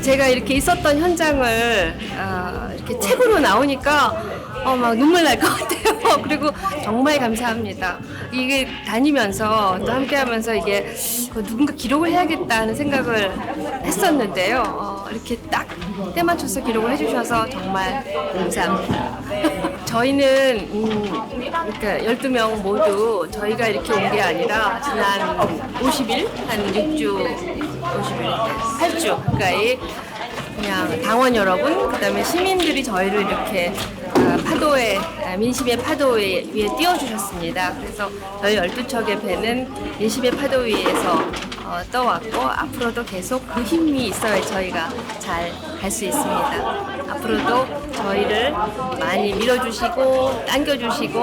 제가 이렇게 있었던 현장을 이렇게 책으로 나오니까 막 눈물 날 것 같아요. 그리고 정말 감사합니다. 이게 다니면서 또 함께 하면서 이게 누군가 기록을 해야겠다는 생각을 했었는데요. 이렇게 딱 때 맞춰서 기록을 해주셔서 정말 감사합니다. 저희는 그러니까 12명 모두 저희가 이렇게 온 게 아니라 지난 50일, 한 6주, 50일, 8주 가까이 그냥 당원 여러분, 그다음에 시민들이 저희를 이렇게 파도에, 민심의 파도 위에 띄워주셨습니다. 그래서 저희 12척의 배는 민심의 파도 위에서 떠왔고 앞으로도 계속 그 힘이 있어야 저희가 잘 갈 수 있습니다. 앞으로도 저희를 많이 밀어주시고 당겨주시고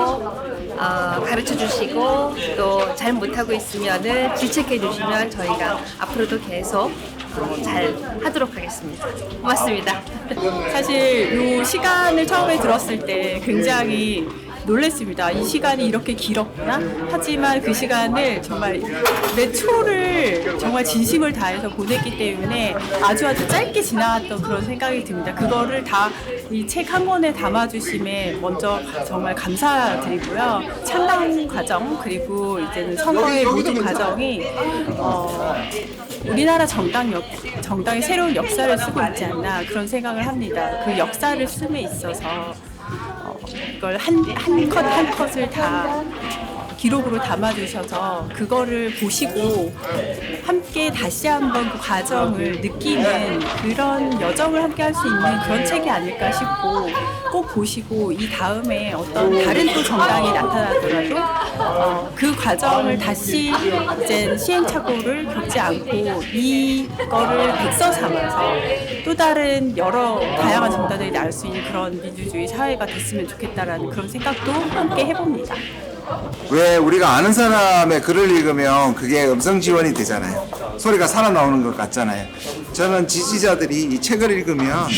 가르쳐주시고 또 잘 못하고 있으면은 질책해 주시면 저희가 앞으로도 계속 잘 하도록 하겠습니다. 고맙습니다. 사실 이 시간을 처음에 들었을 때 굉장히 놀랐습니다. 이 시간이 이렇게 길었구나. 하지만 그 시간을 정말 내 초를 정말 진심을 다해서 보냈기 때문에 아주 짧게 지나갔던 그런 생각이 듭니다. 그거를 다 이 책 한 권에 담아주심에 먼저 정말 감사드리고요. 창당 과정 그리고 이제는 선거의 모든 과정이 우리나라 정당의 새로운 역사를 쓰고 있지 않나 그런 생각을 합니다. 그 역사를 씀에 있어서 이걸 한 컷 한 컷을 다 기록으로 담아주셔서 그거를 보시고 함께 다시 한번 그 과정을 느끼는 그런 여정을 함께 할 수 있는 그런 책이 아닐까 싶고 꼭 보시고 이 다음에 어떤 다른 또 정당이 나타나더라도 그 과정을 다시 이제 시행착오를 겪지 않고 이거를 백서 삼아서 또 다른 여러 다양한 정당들이 나올 수 있는 그런 민주주의 사회가 됐으면 좋겠다라는 그런 생각도 함께 해봅니다. 왜 우리가 아는 사람의 글을 읽으면 그게 음성 지원이 되잖아요. 소리가 살아나오는 것 같잖아요. 저는 지지자들이 이 책을 읽으면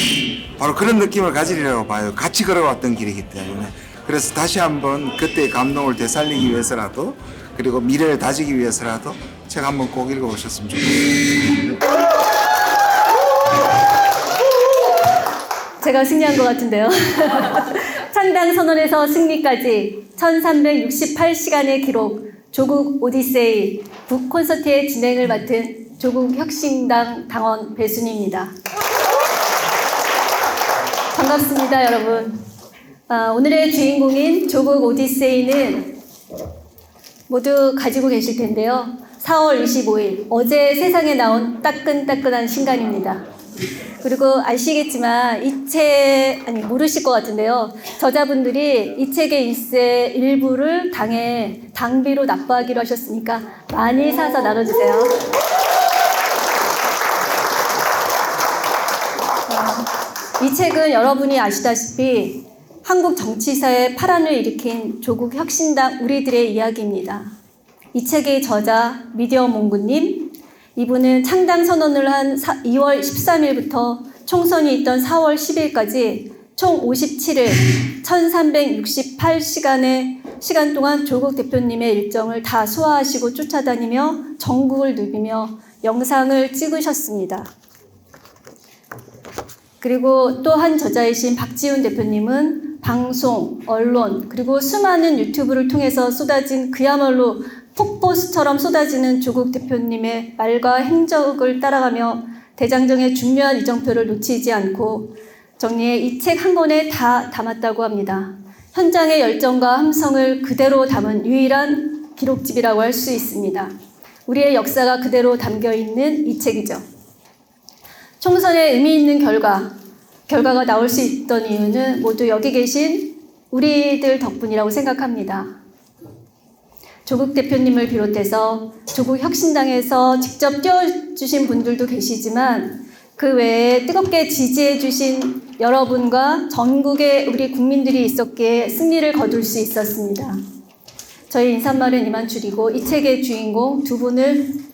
바로 그런 느낌을 가지리라고 봐요. 같이 걸어왔던 길이기 때문에. 그래서 다시 한번 그때의 감동을 되살리기 위해서라도 그리고 미래를 다지기 위해서라도 책 한번 꼭 읽어보셨으면 좋겠습니다. 제가 승리한 것 같은데요. 창당 선언에서 승리까지 1368시간의 기록, 조국 오디세이 북 콘서트의 진행을 맡은 조국 혁신당 당원 배순희입니다. 반갑습니다, 여러분. 오늘의 주인공인 조국 오디세이는 모두 가지고 계실 텐데요. 4월 25일, 어제 세상에 나온 따끈따끈한 신간입니다. 그리고 아시겠지만 이 책, 모르실 것 같은데요. 저자분들이 이 책의 일부를 당에 당비로 납부하기로 하셨으니까 많이 사서 나눠주세요. 이 책은 여러분이 아시다시피 한국 정치사에 파란을 일으킨 조국 혁신당 우리들의 이야기입니다. 이 책의 저자 미디어 몽구님, 이분은 창당 선언을 한 2월 13일부터 총선이 있던 4월 10일까지 총 57일 1368시간 동안 조국 대표님의 일정을 다 소화하시고 쫓아다니며 전국을 누비며 영상을 찍으셨습니다. 그리고 또 한 저자이신 박지훈 대표님은 방송, 언론, 그리고 수많은 유튜브를 통해서 쏟아진 그야말로 폭포수처럼 쏟아지는 조국 대표님의 말과 행적을 따라가며 대장정의 중요한 이정표를 놓치지 않고 정리해 이 책 한 권에 다 담았다고 합니다. 현장의 열정과 함성을 그대로 담은 유일한 기록집이라고 할 수 있습니다. 우리의 역사가 그대로 담겨있는 이 책이죠. 총선에 의미 있는 결과가 나올 수 있던 이유는 모두 여기 계신 우리들 덕분이라고 생각합니다. 조국 대표님을 비롯해서 조국 혁신당에서 직접 띄워주신 분들도 계시지만 그 외에 뜨겁게 지지해주신 여러분과 전국의 우리 국민들이 있었기에 승리를 거둘 수 있었습니다. 저희 인사말은 이만 줄이고 이 책의 주인공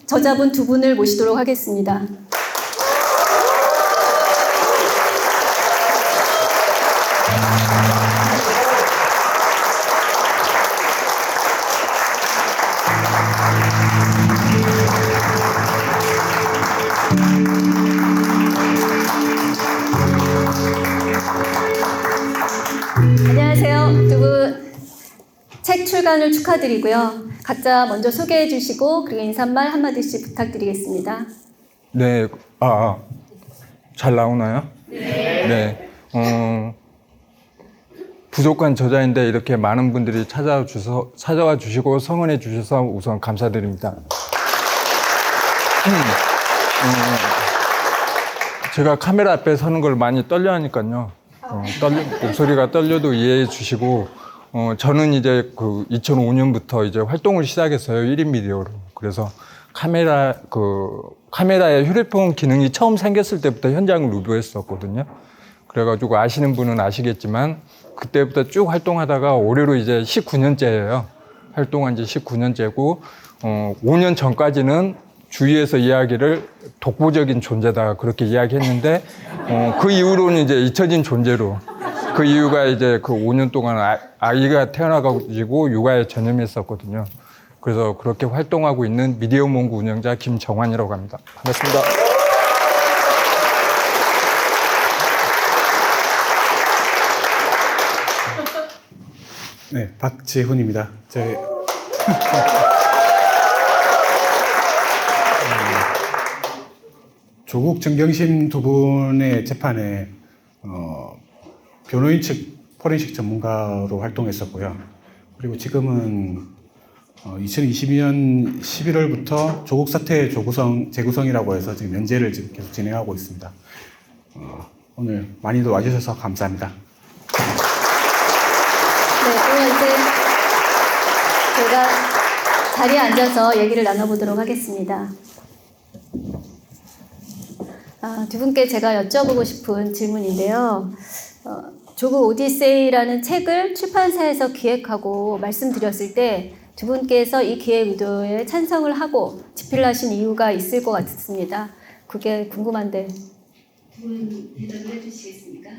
저자분 두 분을 모시도록 하겠습니다. 시간을 축하드리고요. 각자 먼저 소개해 주시고 그리고 인사말 한마디씩 부탁드리겠습니다. 네, 잘 나오나요? 네. 부족한 저자인데 이렇게 많은 분들이 찾아와 주시고 성원해 주셔서 우선 감사드립니다. 제가 카메라 앞에 서는 걸 많이 떨려 하니까요. 목소리가 떨려도 이해해 주시고, 저는 이제 그 2005년부터 이제 활동을 시작했어요. 1인 미디어로. 그래서 카메라에 휴대폰 기능이 처음 생겼을 때부터 현장을 루브했었거든요. 그래가지고 아시는 분은 아시겠지만, 그때부터 쭉 활동하다가 올해로 이제 19년째예요. 활동한 지 19년째고, 5년 전까지는 주위에서 이야기를 독보적인 존재다 그렇게 이야기했는데, 그 이후로는 이제 잊혀진 존재로, 그 이유가 이제 그 5년 동안 아이가 태어나가지고 육아에 전념했었거든요. 그래서 그렇게 활동하고 있는 미디어몽구 운영자 김정환이라고 합니다. 반갑습니다. 네, 박재훈입니다. 조국 정경심 두 분의 재판에 변호인 측 포렌식 전문가로 활동했었고요. 그리고 지금은 2022년 11월부터 조국 사태 재구성이라고 해서 지금 연재를 지금 계속 진행하고 있습니다. 오늘 많이들 와주셔서 감사합니다. 네, 그럼 이제 제가 자리에 앉아서 얘기를 나눠보도록 하겠습니다. 두 분께 제가 여쭤보고 싶은 질문인데요. 조국 오디세이라는 책을 출판사에서 기획하고 말씀드렸을 때 두 분께서 이 기획 의도에 찬성을 하고 집필을 하신 이유가 있을 것 같습니다. 그게 궁금한데 두 분 대답을 해주시겠습니까?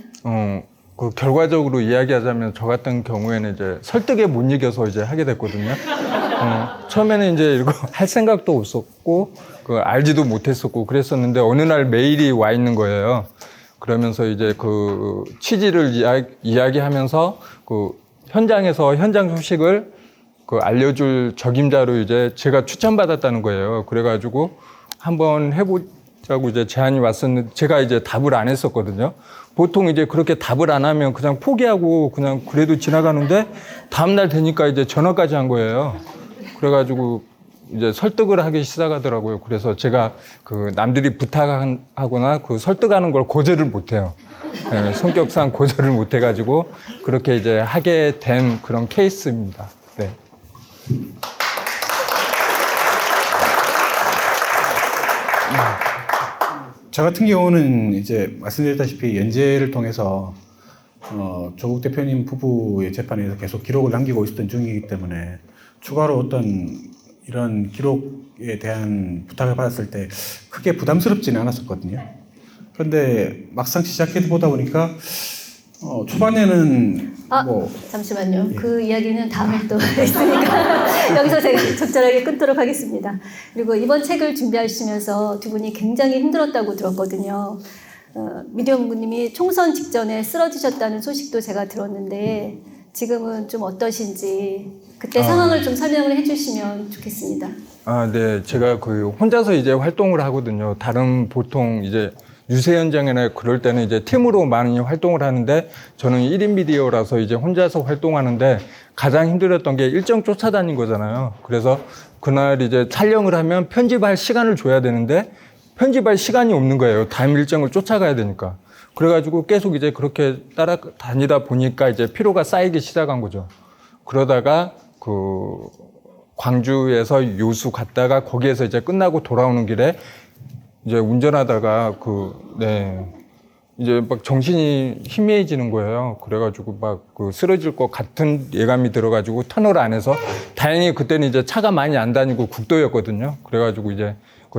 그 결과적으로 이야기하자면 저 같은 경우에는 이제 설득에 못 이겨서 이제 하게 됐거든요. 처음에는 이제 이거 할 생각도 없었고, 알지도 못했었고 그랬었는데 어느 날 메일이 와 있는 거예요. 그러면서 이제 그 취지를 이야기하면서 그 현장에서 현장 소식을 알려줄 적임자로 이제 제가 추천받았다는 거예요. 그래가지고 한번 해보자고 이제 제안이 왔었는데 제가 이제 답을 안 했었거든요. 보통 이제 그렇게 답을 안 하면 그냥 포기하고 그냥 그래도 지나가는데 다음날 되니까 이제 전화까지 한 거예요. 그래가지고 이제 설득을 하기 시작하더라고요. 그래서 제가 그 남들이 부탁하거나 그 설득하는 걸 고절을 못해요. 네, 성격상 고절을 못해가지고 그렇게 이제 하게 된 그런 케이스입니다. 네. 저 같은 경우는 이제 말씀드렸다시피 연재를 통해서 조국 대표님 부부의 재판에서 계속 기록을 남기고 있었던 중이기 때문에 추가로 어떤 이런 기록에 대한 부탁을 받았을 때 크게 부담스럽지는 않았었거든요. 그런데 막상 시작해 보다 보니까 초반에는 잠시만요. 그 이야기는 다음에 또 있으니까 여기서 제가 적절하게 끊도록 하겠습니다. 그리고 이번 책을 준비하시면서 두 분이 굉장히 힘들었다고 들었거든요. 미디어문구님이 총선 직전에 쓰러지셨다는 소식도 제가 들었는데 지금은 좀 어떠신지 그때 상황을 좀 설명을 해주시면 좋겠습니다. 네. 제가 그 혼자서 이제 활동을 하거든요. 다른 보통 이제 유세 현장이나 그럴 때는 이제 팀으로 많이 활동을 하는데 저는 1인 미디어라서 이제 혼자서 활동하는데 가장 힘들었던 게 일정 쫓아다닌 거잖아요. 그래서 그날 이제 촬영을 하면 편집할 시간을 줘야 되는데 편집할 시간이 없는 거예요. 타임 일정을 쫓아가야 되니까. 그래가지고 계속 이제 그렇게 따라다니다 보니까 이제 피로가 쌓이기 시작한 거죠. 그러다가 그 광주에서 요수 갔다가 거기에서 이제 끝나고 돌아오는 길에 이제 운전하다가 이제 막 정신이 희미해지는 거예요. 그래가지고 막 쓰러질 것 같은 예감이 들어가지고 터널 안에서 다행히 그때는 이제 차가 많이 안 다니고 국도였거든요. 그래가지고 이제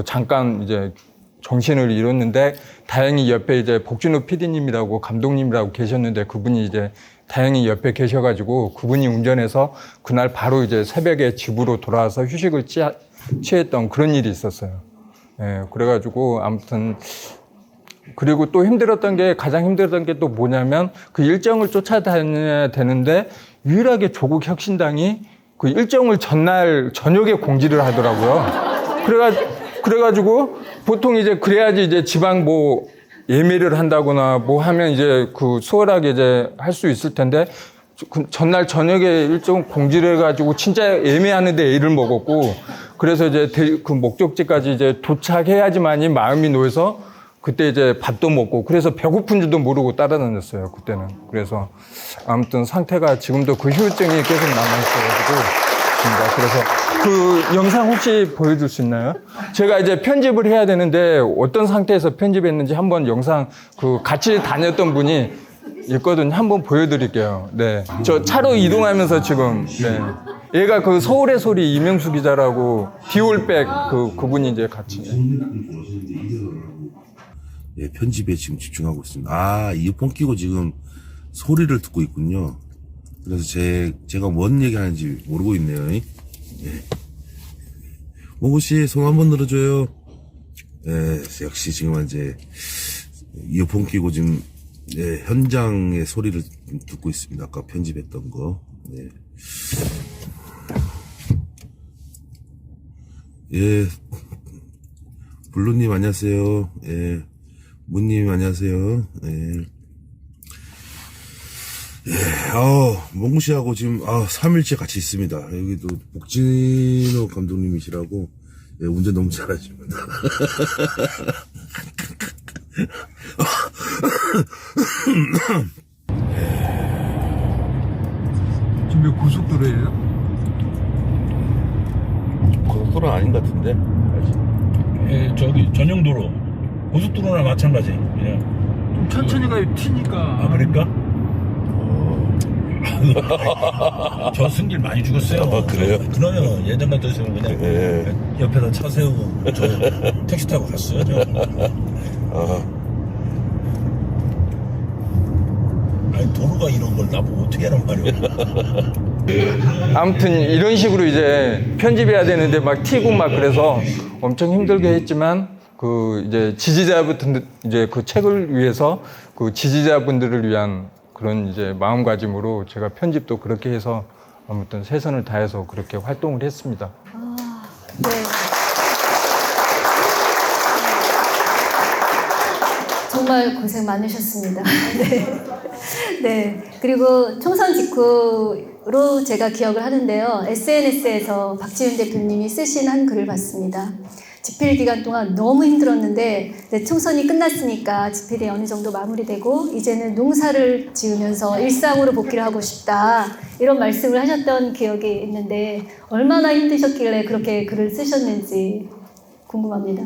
잠깐 이제 정신을 잃었는데 다행히 옆에 이제 복진우 PD님이라고 감독님이라고 계셨는데 그분이 이제 다행히 옆에 계셔가지고 그분이 운전해서 그날 바로 이제 새벽에 집으로 돌아와서 휴식을 취했던 그런 일이 있었어요. 예, 그래가지고 아무튼 그리고 또 가장 힘들었던 게 또 뭐냐면 그 일정을 쫓아다녀야 되는데 유일하게 조국 혁신당이 그 일정을 전날 저녁에 공지를 하더라고요. 그래가지고 보통 이제 그래야지 이제 지방 뭐 예매를 한다거나 뭐 하면 이제 그 수월하게 이제 할 수 있을 텐데 그 전날 저녁에 일정 공지를 해가지고 진짜 예매하는데 애를 먹었고 그래서 이제 그 목적지까지 이제 도착해야지만이 마음이 놓여서 그때 이제 밥도 먹고 그래서 배고픈 줄도 모르고 따라다녔어요 그때는. 그래서 아무튼 상태가 지금도 그 후유증이 계속 남아있어가지고 그래서 그 영상 혹시 보여줄 수 있나요? 제가 이제 편집을 해야 되는데 어떤 상태에서 편집했는지 한번 영상 그 같이 다녔던 분이 있거든요. 한번 보여드릴게요. 네, 저 차로 이동하면서 지금 네. 얘가 그 서울의 소리 이명수 기자라고 디올백 그분이 이제 같이. 예, 편집에 지금 집중하고 있습니다. 아, 이어폰 끼고 지금 소리를 듣고 있군요. 그래서 제가 뭔 얘기 하는지 모르고 있네요. 예. 몽구씨, 손 한번 들어줘요. 예, 역시 지금 이제 이어폰 끼고 지금 예, 현장의 소리를 듣고 있습니다. 아까 편집했던 거. 예. 예. 블루님 안녕하세요. 예. 문님 안녕하세요. 예. 예. 몽구씨하고 지금 3일째 같이 있습니다. 여기도 복진호 감독님이시라고 예, 운전 너무 잘하십니다. 지금 몇 고속도로예요? 고속도로는 아닌 것 같은데. 예, 저기 전용도로 고속도로나 마찬가지. 그냥 좀 천천히 가요. 튀니까. 아 그럴까? 저 승길 많이 죽었어요. 아, 그래요? 그러면 예전 같았으면 그냥 예. 옆에다 차 세우고 저 택시 타고 갔어요. 저. 아니 도로가 이런 걸 나보고 어떻게 하란 말이야. 아무튼 이런 식으로 이제 편집해야 되는데 막 튀고 막 그래서 엄청 힘들게 했지만 그 이제 지지자분들 이제 그 책을 위해서 그 지지자분들을 위한 그런 이제 마음가짐으로 제가 편집도 그렇게 해서 아무튼 최선을 다해서 그렇게 활동을 했습니다. 네. 정말 고생 많으셨습니다. 네. 네. 그리고 총선 직후로 제가 기억을 하는데요. SNS에서 박지훈 대표님이 쓰신 한 글을 봤습니다. 집필 기간 동안 너무 힘들었는데 이제 총선이 끝났으니까 집필이 어느 정도 마무리되고 이제는 농사를 지으면서 일상으로 복귀를 하고 싶다 이런 말씀을 하셨던 기억이 있는데 얼마나 힘드셨길래 그렇게 글을 쓰셨는지 궁금합니다.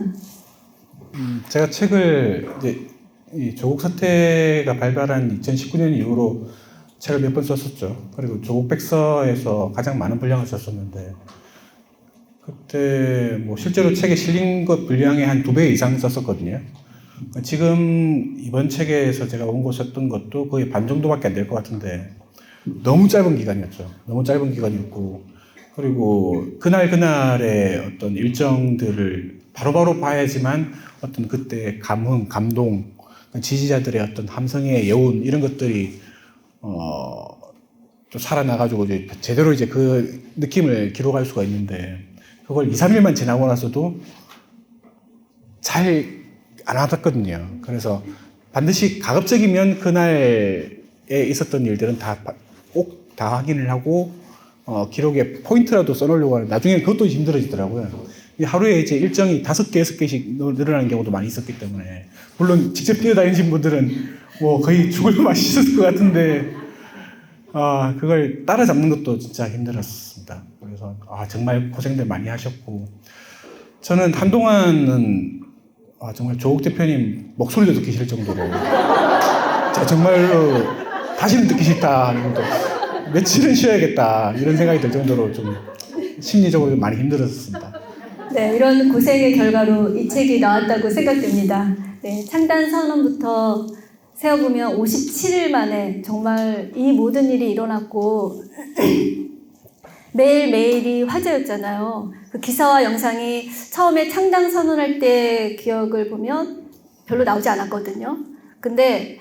제가 책을 이제 이 조국 사태가 발발한 2019년 이후로 책을 몇 번 썼었죠. 그리고 조국 백서에서 가장 많은 분량을 썼었는데 그때 뭐 실제로 책에 실린 것 분량의 한 2배 이상 썼었거든요. 지금 이번 책에서 제가 원고 썼던 것도 거의 반 정도밖에 안 될 것 같은데 너무 짧은 기간이었죠. 너무 짧은 기간이었고 그리고 그날그날의 어떤 일정들을 바로바로 봐야지만 어떤 그때 감흥, 감동, 지지자들의 어떤 함성의 여운 이런 것들이 또 살아나가지고 이제 제대로 이제 그 느낌을 기록할 수가 있는데 그걸 2, 3일만 지나고 나서도 잘 안 와닿거든요. 그래서 반드시 가급적이면 그날에 있었던 일들은 꼭 다 확인을 하고 기록에 포인트라도 써놓으려고 하는데 나중에 그것도 힘들어지더라고요. 하루에 이제 일정이 5개, 6개씩 늘어나는 경우도 많이 있었기 때문에 물론 직접 뛰어다니신 분들은 뭐 거의 죽을 맛이 있었을 것 같은데 그걸 따라잡는 것도 진짜 힘들었습니다. 그래서 정말 고생들 많이 하셨고 저는 한동안은 정말 조국 대표님 목소리도 듣기 싫을 정도로 정말로 다시는 듣기 싫다 며칠은 쉬어야겠다 이런 생각이 들 정도로 좀 심리적으로 좀 많이 힘들었습니다. 네, 이런 고생의 결과로 이 책이 나왔다고 생각됩니다. 네, 창단 선언부터 세어보면 57일 만에 정말 이 모든 일이 일어났고 매일매일이 화제였잖아요. 그 기사와 영상이 처음에 창당 선언할 때 기억을 보면 별로 나오지 않았거든요. 근데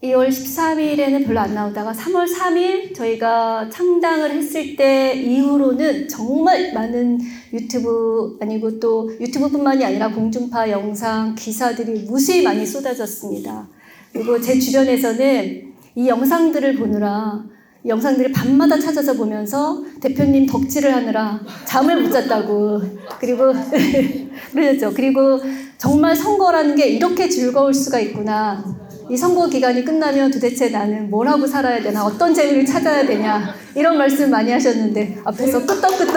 2월 13일에는 별로 안 나오다가 3월 3일 저희가 창당을 했을 때 이후로는 정말 많은 유튜브 아니고 또 유튜브뿐만이 아니라 공중파 영상 기사들이 무수히 많이 쏟아졌습니다. 그리고 제 주변에서는 이 영상들을 보느라 이 영상들을 밤마다 찾아서 보면서 대표님 덕질을 하느라 잠을 못 잤다고 그리고 그러셨죠. 그리고 정말 선거라는 게 이렇게 즐거울 수가 있구나. 이 선거 기간이 끝나면 도대체 나는 뭘 하고 살아야 되나, 어떤 재미를 찾아야 되냐 이런 말씀 많이 하셨는데 앞에서 끄떡끄떡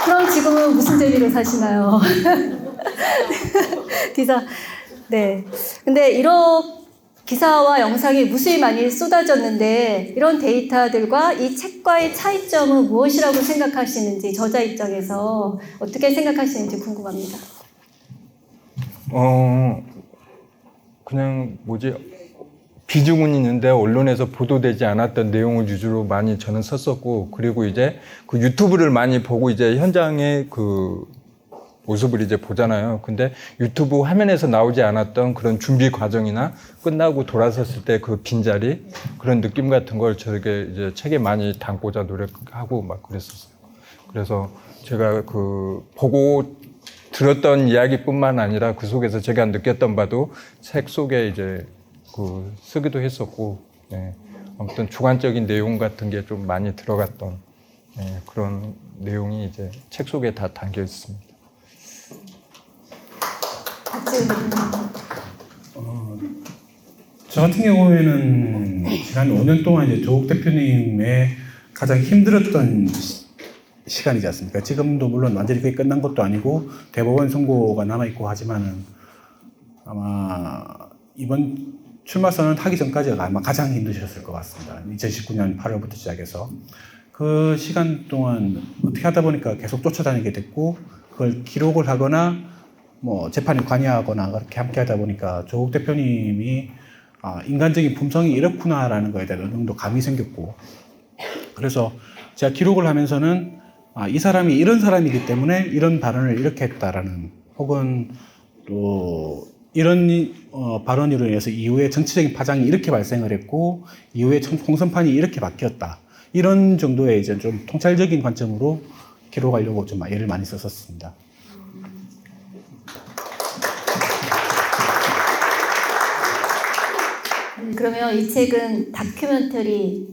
그럼 지금은 무슨 재미로 사시나요? 기사 네. 근데 이런 기사와 영상이 무수히 많이 쏟아졌는데 이런 데이터들과 이 책과의 차이점은 무엇이라고 생각하시는지 저자 입장에서 어떻게 생각하시는지 궁금합니다. 그냥 비중은 있는데 언론에서 보도되지 않았던 내용을 위주로 많이 저는 썼었고, 그리고 이제 그 유튜브를 많이 보고 이제 현장의 그 모습을 이제 보잖아요. 근데 유튜브 화면에서 나오지 않았던 그런 준비 과정이나 끝나고 돌아섰을 때 그 빈자리, 그런 느낌 같은 걸 저에게 이제 책에 많이 담고자 노력하고 막 그랬었어요. 그래서 제가 그 보고 들었던 이야기뿐만 아니라 그 속에서 제가 느꼈던 바도 책 속에 이제 그 쓰기도 했었고, 네. 아무튼 주관적인 내용 같은 게 좀 많이 들어갔던 그런 내용이 이제 책 속에 다 담겨 있습니다. 저 같은 경우에는 지난 5년 동안 이제 조국 대표님의 가장 힘들었던 시간이지 않습니까? 지금도 물론 완전히 그게 끝난 것도 아니고 대법원 선고가 남아있고 하지만은 아마 이번 출마 선언 하기 전까지가 아마 가장 힘드셨을 것 같습니다. 2019년 8월부터 시작해서 그 시간 동안 어떻게 하다 보니까 계속 쫓아다니게 됐고 그걸 기록을 하거나 뭐 재판에 관여하거나 그렇게 함께 하다 보니까 조국 대표님이 인간적인 품성이 이렇구나라는 거에 대한 어느 정도 감이 생겼고, 그래서 제가 기록을 하면서는 이 사람이 이런 사람이기 때문에 이런 발언을 이렇게 했다라는, 혹은 또 이런 발언으로 인해서 이후에 정치적인 파장이 이렇게 발생을 했고 이후에 공선판이 이렇게 바뀌었다, 이런 정도의 이제 좀 통찰적인 관점으로 기록하려고 좀 애를 많이 썼었습니다. 그러면 이 책은 다큐멘터리를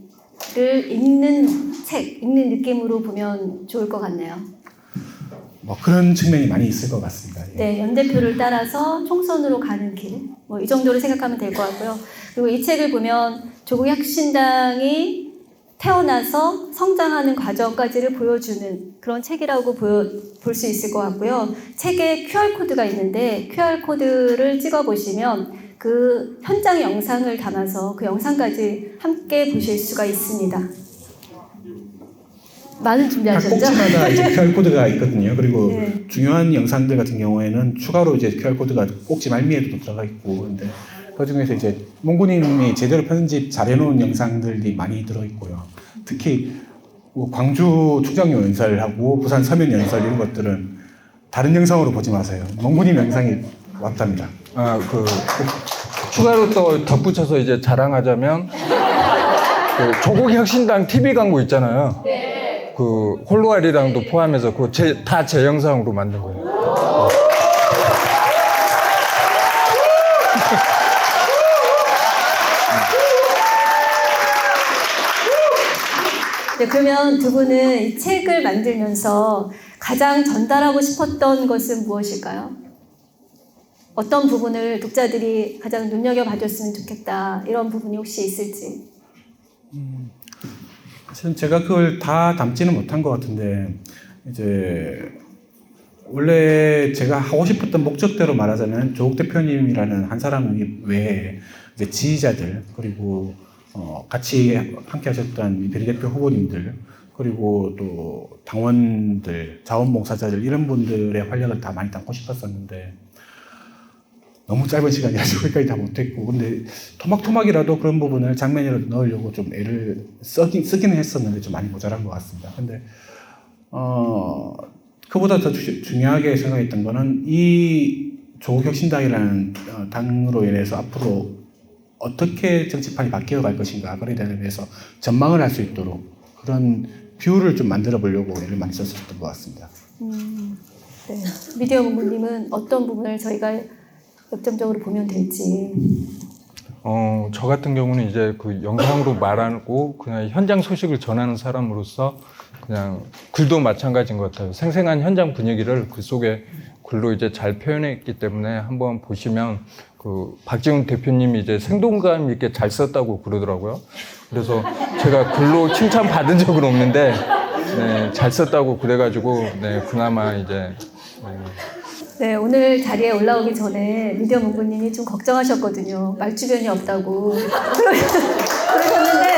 읽는 느낌으로 보면 좋을 것 같네요. 뭐 그런 측면이 많이 있을 것 같습니다. 예. 네, 연대표를 따라서 총선으로 가는 길, 뭐 이 정도로 생각하면 될 것 같고요. 그리고 이 책을 보면 조국 혁신당이 태어나서 성장하는 과정까지를 보여주는 그런 책이라고 볼 수 있을 것 같고요. 책에 QR코드가 있는데 QR코드를 찍어보시면 그 현장 영상을 담아서 그 영상까지 함께 보실 수가 있습니다. 많은 준비하셨죠? 각 꼭지마다 이제 QR코드가 있거든요. 그리고 네. 중요한 영상들 같은 경우에는 추가로 이제 QR코드가 꼭지 말미에도 들어가 있고, 근데 그 중에서 이제 몽구님이 제대로 편집 잘해놓은 영상들이 많이 들어있고요. 특히 뭐 광주 축장로 연설하고 부산 서면 연설 이런 것들은 다른 영상으로 보지 마세요. 몽구님 영상이 왔답니다. 추가로 또 덧붙여서 이제 자랑하자면 그 조국 혁신당 TV 광고 있잖아요. 네. 그 홀로알이랑도 포함해서 그 다 제 영상으로 만든 거예요. 네, 그러면 두 분은 이 책을 만들면서 가장 전달하고 싶었던 것은 무엇일까요? 어떤 부분을 독자들이 가장 눈여겨봐줬으면 좋겠다, 이런 부분이 혹시 있을지. 사실은 제가 그걸 다 담지는 못한 것 같은데, 이제 원래 제가 하고 싶었던 목적대로 말하자면 조국 대표님이라는 한 사람 외에 이제 지지자들, 그리고 같이 함께 하셨던 비례대표 후보님들, 그리고 또 당원들, 자원봉사자들, 이런 분들의 활약을 다 많이 담고 싶었었는데 너무 짧은 시간이라서 거기까지 다 못했고, 근데 토막토막이라도 그런 부분을 장면이라도 넣으려고 좀 애를 쓰기는 했었는데 좀 많이 모자란 것 같습니다. 근데 그보다 더 중요하게 생각했던 거는 이 조국혁신당이라는 당으로 인해서 앞으로 어떻게 정치판이 바뀌어 갈 것인가 그에 대해서 전망을 할 수 있도록 그런 뷰를 좀 만들어 보려고 애를 많이 썼었던 것 같습니다. 네. 미디어 본부님은 어떤 부분을 저희가 역점적으로 보면 될지. 저 같은 경우는 이제 그 영상으로 말하고 그냥 현장 소식을 전하는 사람으로서 그냥 글도 마찬가지인 것 같아요. 생생한 현장 분위기를 글 속에 글로 이제 잘 표현했기 때문에 한번 보시면 그 박지훈 대표님이 이제 생동감 있게 잘 썼다고 그러더라고요. 그래서 제가 글로 칭찬 받은 적은 없는데 네, 잘 썼다고 그래가지고 네, 그나마 이제 네, 오늘 자리에 올라오기 전에 미디어 본부님이 좀 걱정하셨거든요. 말주변이 없다고. 그러셨는데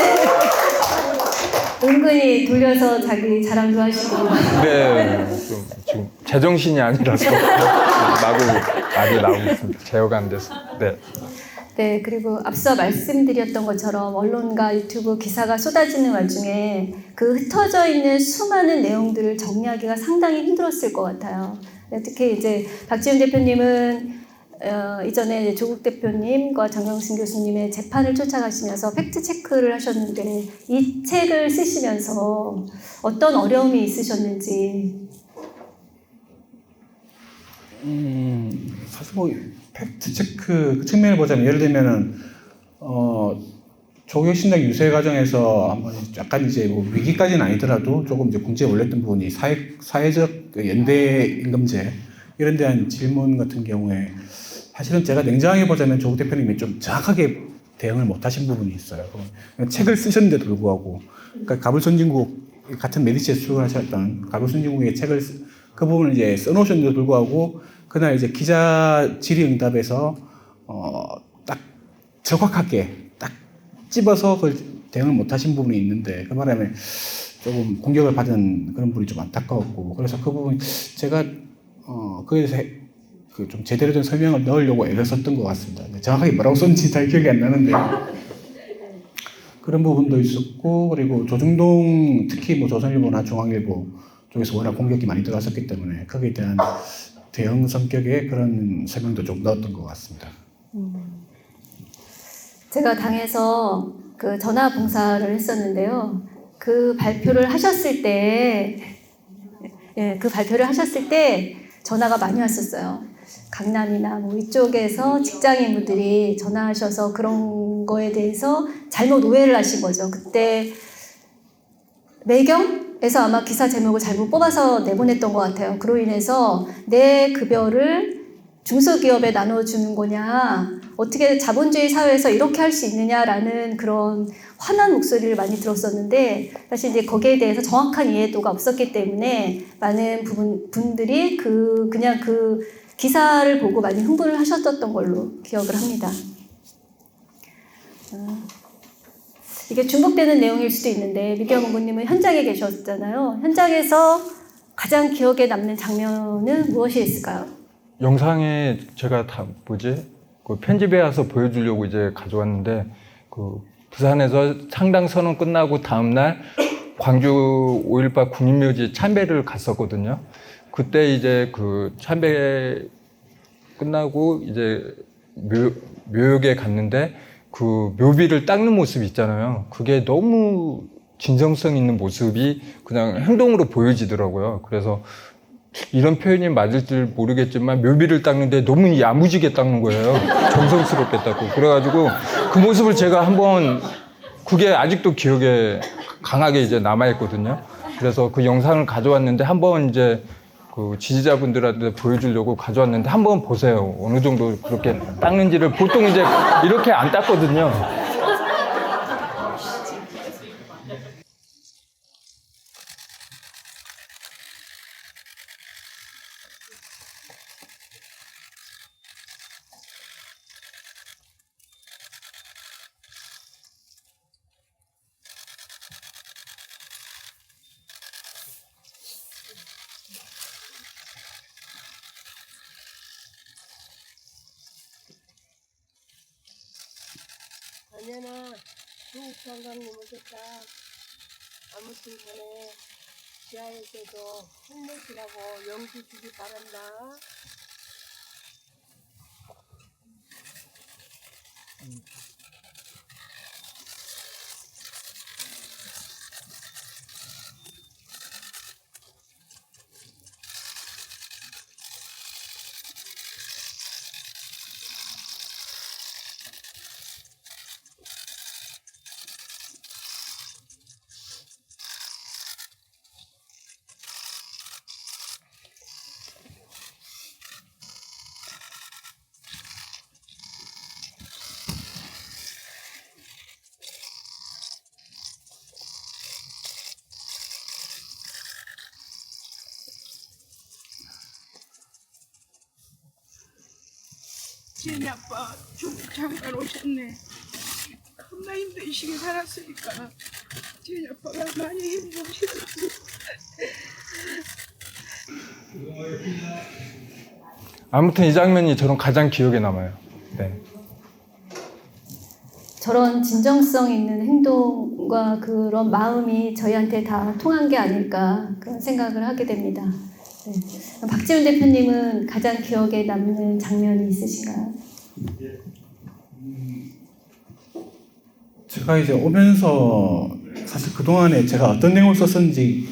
은근히 돌려서 자기 자랑도 하시고. 네, 좀 지금 제정신이 아니라서 말이 나오고 있습니다. 제어가 안 돼서. 네. 네, 그리고 앞서 말씀드렸던 것처럼 언론과 유튜브 기사가 쏟아지는 와중에 그 흩어져 있는 수많은 내용들을 정리하기가 상당히 힘들었을 것 같아요. 특히 이제 박지훈 대표님은 이전에 조국 대표님과 정경심 교수님의 재판을 쫓아가시면서 팩트 체크를 하셨는데 이 책을 쓰시면서 어떤 어려움이 있으셨는지. 사실 뭐 팩트 체크 그 측면을 보자면 예를 들면은 조국혁신당 유세 과정에서 한번 약간 이제 뭐 위기까지는 아니더라도 조금 이제 궁지에 올렸던 부분이 사회적 연대 임금제 이런 데한 질문 같은 경우에 사실은 제가 냉정하게 보자면 조국 대표님이 좀 정확하게 대응을 못하신 부분이 있어요. 책을 쓰셨는데도 불구하고 그러니까 가불선진국 같은 메디치에 출연하셨던 가불선진국의 책을 그 부분을 이제 써놓으셨는데도 불구하고 그날 이제 기자 질의응답에서 딱 정확하게 딱 집어서 그걸 대응을 못하신 부분이 있는데 그 바람에 조금 공격을 받은 그런 부분이 좀 안타까웠고 그래서 그 부분 제가 그에 대해서 그 좀 제대로 된 설명을 넣으려고 애를 썼던 것 같습니다. 정확하게 뭐라고 썼는지 잘 기억이 안 나는데 그런 부분도 있었고 그리고 조중동 특히 뭐 조선일보나 중앙일보 쪽에서 워낙 공격이 많이 들어갔었기 때문에 거기에 대한 대응 성격의 그런 설명도 좀 넣었던 것 같습니다. 제가 당에서 그 전화 봉사를 했었는데요. 그 발표를 하셨을 때, 전화가 많이 왔었어요. 강남이나 뭐 이쪽에서 직장인분들이 전화하셔서 그런 거에 대해서 잘못 오해를 하신 거죠. 그때 매경에서 아마 기사 제목을 잘못 뽑아서 내보냈던 것 같아요. 그로 인해서 내 급여를 중소기업에 나눠주는 거냐, 어떻게 자본주의 사회에서 이렇게 할 수 있느냐라는 그런 화난 목소리를 많이 들었었는데 사실 이제 거기에 대해서 정확한 이해도가 없었기 때문에 많은 분들이 그냥 그 기사를 보고 많이 흥분을 하셨던 걸로 기억을 합니다. 이게 중복되는 내용일 수도 있는데 미디어 본부님은 현장에 계셨잖아요. 현장에서 가장 기억에 남는 장면은 무엇이 있을까요? 영상에 제가 그 편집해 와서 보여주려고 이제 가져왔는데 그 부산에서 창당 선언 끝나고 다음날 광주 5.18 국립묘지 참배를 갔었거든요. 그때 이제 그 참배 끝나고 이제 묘역에 갔는데 그 묘비를 닦는 모습 있잖아요. 그게 너무 진정성 있는 모습이 그냥 행동으로 보여지더라고요. 그래서 이런 표현이 맞을지 모르겠지만 묘비를 닦는데 너무 야무지게 닦는 거예요. 정성스럽게 닦고. 그래가지고 그 모습을 제가 한번 그게 아직도 기억에 강하게 이제 남아있거든요. 그래서 그 영상을 가져왔는데 한번 이제 그 지지자분들한테 보여주려고 가져왔는데 한번 보세요. 어느 정도 그렇게 닦는지를 보통 이제 이렇게 안 닦거든요. 작년아 조국 장관님 오셨다. 아무튼 간에 지하에서도 힘내시라고 용기 주기 바란다. 지은이 아빠 중국 잠깐 오셨네. 겁나 힘드시게 살았으니까 지은이 아빠가 많이 힘드시겠어. 아무튼 이 장면이 저는 가장 기억에 남아요. 네. 저런 진정성 있는 행동과 그런 마음이 저희한테 다 통한 게 아닐까 그런 생각을 하게 됩니다. 네. 박지훈 대표님은 가장 기억에 남는 장면이 있으신가요? 제가 이제 오면서 사실 그동안에 제가 어떤 내용을 썼었는지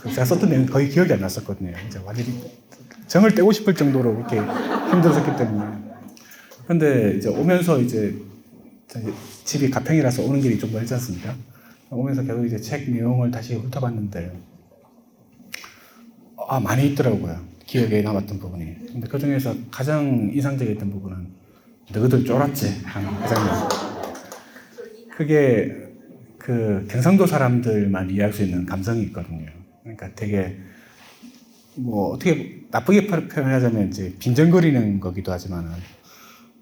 제가 썼던 내용이 거의 기억이 안 났었거든요. 이제 완전히 정을 떼고 싶을 정도로 그렇게 힘들었기 때문에. 근데 이제 오면서 이제 집이 가평이라서 오는 길이 좀 멀지 않습니까? 오면서 계속 이제 책 내용을 다시 훑어봤는데 많이 있더라고요. 기억에 남았던 부분이. 근데 그 중에서 가장 인상적이었던 부분은 너희들 쫄았지 하는 그 장면. 그게 그 경상도 사람들만 이해할 수 있는 감성이 있거든요. 그러니까 되게 뭐 어떻게 나쁘게 표현하자면 이제 빈정거리는 거기도 하지만은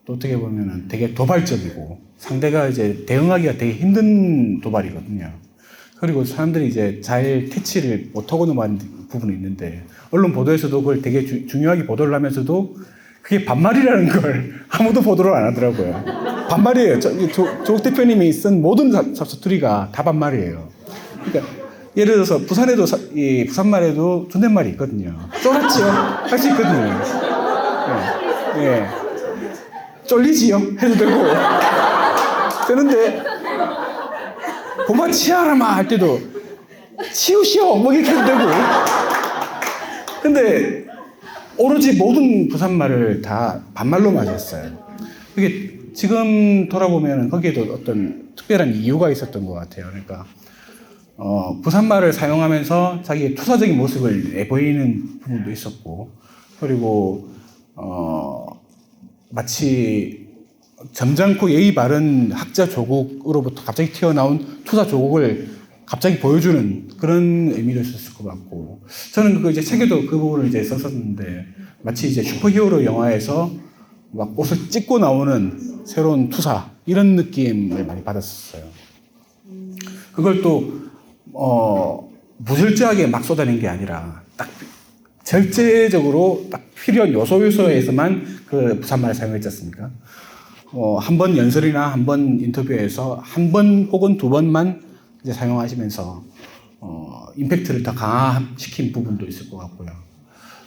또 어떻게 보면은 되게 도발적이고 상대가 이제 대응하기가 되게 힘든 도발이거든요. 그리고 사람들이 이제 잘 캐치를 못하고 넘어간 부분이 있는데 언론 보도에서도 그걸 되게 중요하게 보도를 하면서도 그게 반말이라는 걸 아무도 보도를 안 하더라고요. 반말이에요. 조국 대표님이 쓴 모든 사투리가 다 반말이에요. 그러니까 예를 들어서 부산에도 이 부산말에도 존댓말이 있거든요. 쫄았지요? 할 수 있거든요. 예. 예. 쫄리지요? 해도 되고. 되는데 고마 치아라마 할 때도 치우시오 뭐 이렇게 해도 되고. 근데 오로지 모든 부산말을 다 반말로만 했어요. 그게 지금 돌아보면 거기에도 어떤 특별한 이유가 있었던 것 같아요. 그러니까 부산말을 사용하면서 자기의 투사적인 모습을 내보이는 부분도 있었고, 그리고 마치 점잖고 예의 바른 학자 조국으로부터 갑자기 튀어나온 투사 조국을 갑자기 보여주는 그런 의미도 있었을 것 같고, 저는 그 이제 책에도 그 부분을 이제 썼었는데, 마치 이제 슈퍼히어로 영화에서 막 옷을 찢고 나오는 새로운 투사, 이런 느낌을 많이 받았었어요. 그걸 또, 무절제하게 막 쏟아낸 게 아니라, 딱 절제적으로 딱 필요한 요소에서만 그 부산말을 사용했지 않습니까? 한 번 연설이나 한 번 인터뷰에서 한 번 혹은 두 번만 이제 사용하시면서 임팩트를 더 강화시킨 부분도 있을 것 같고요.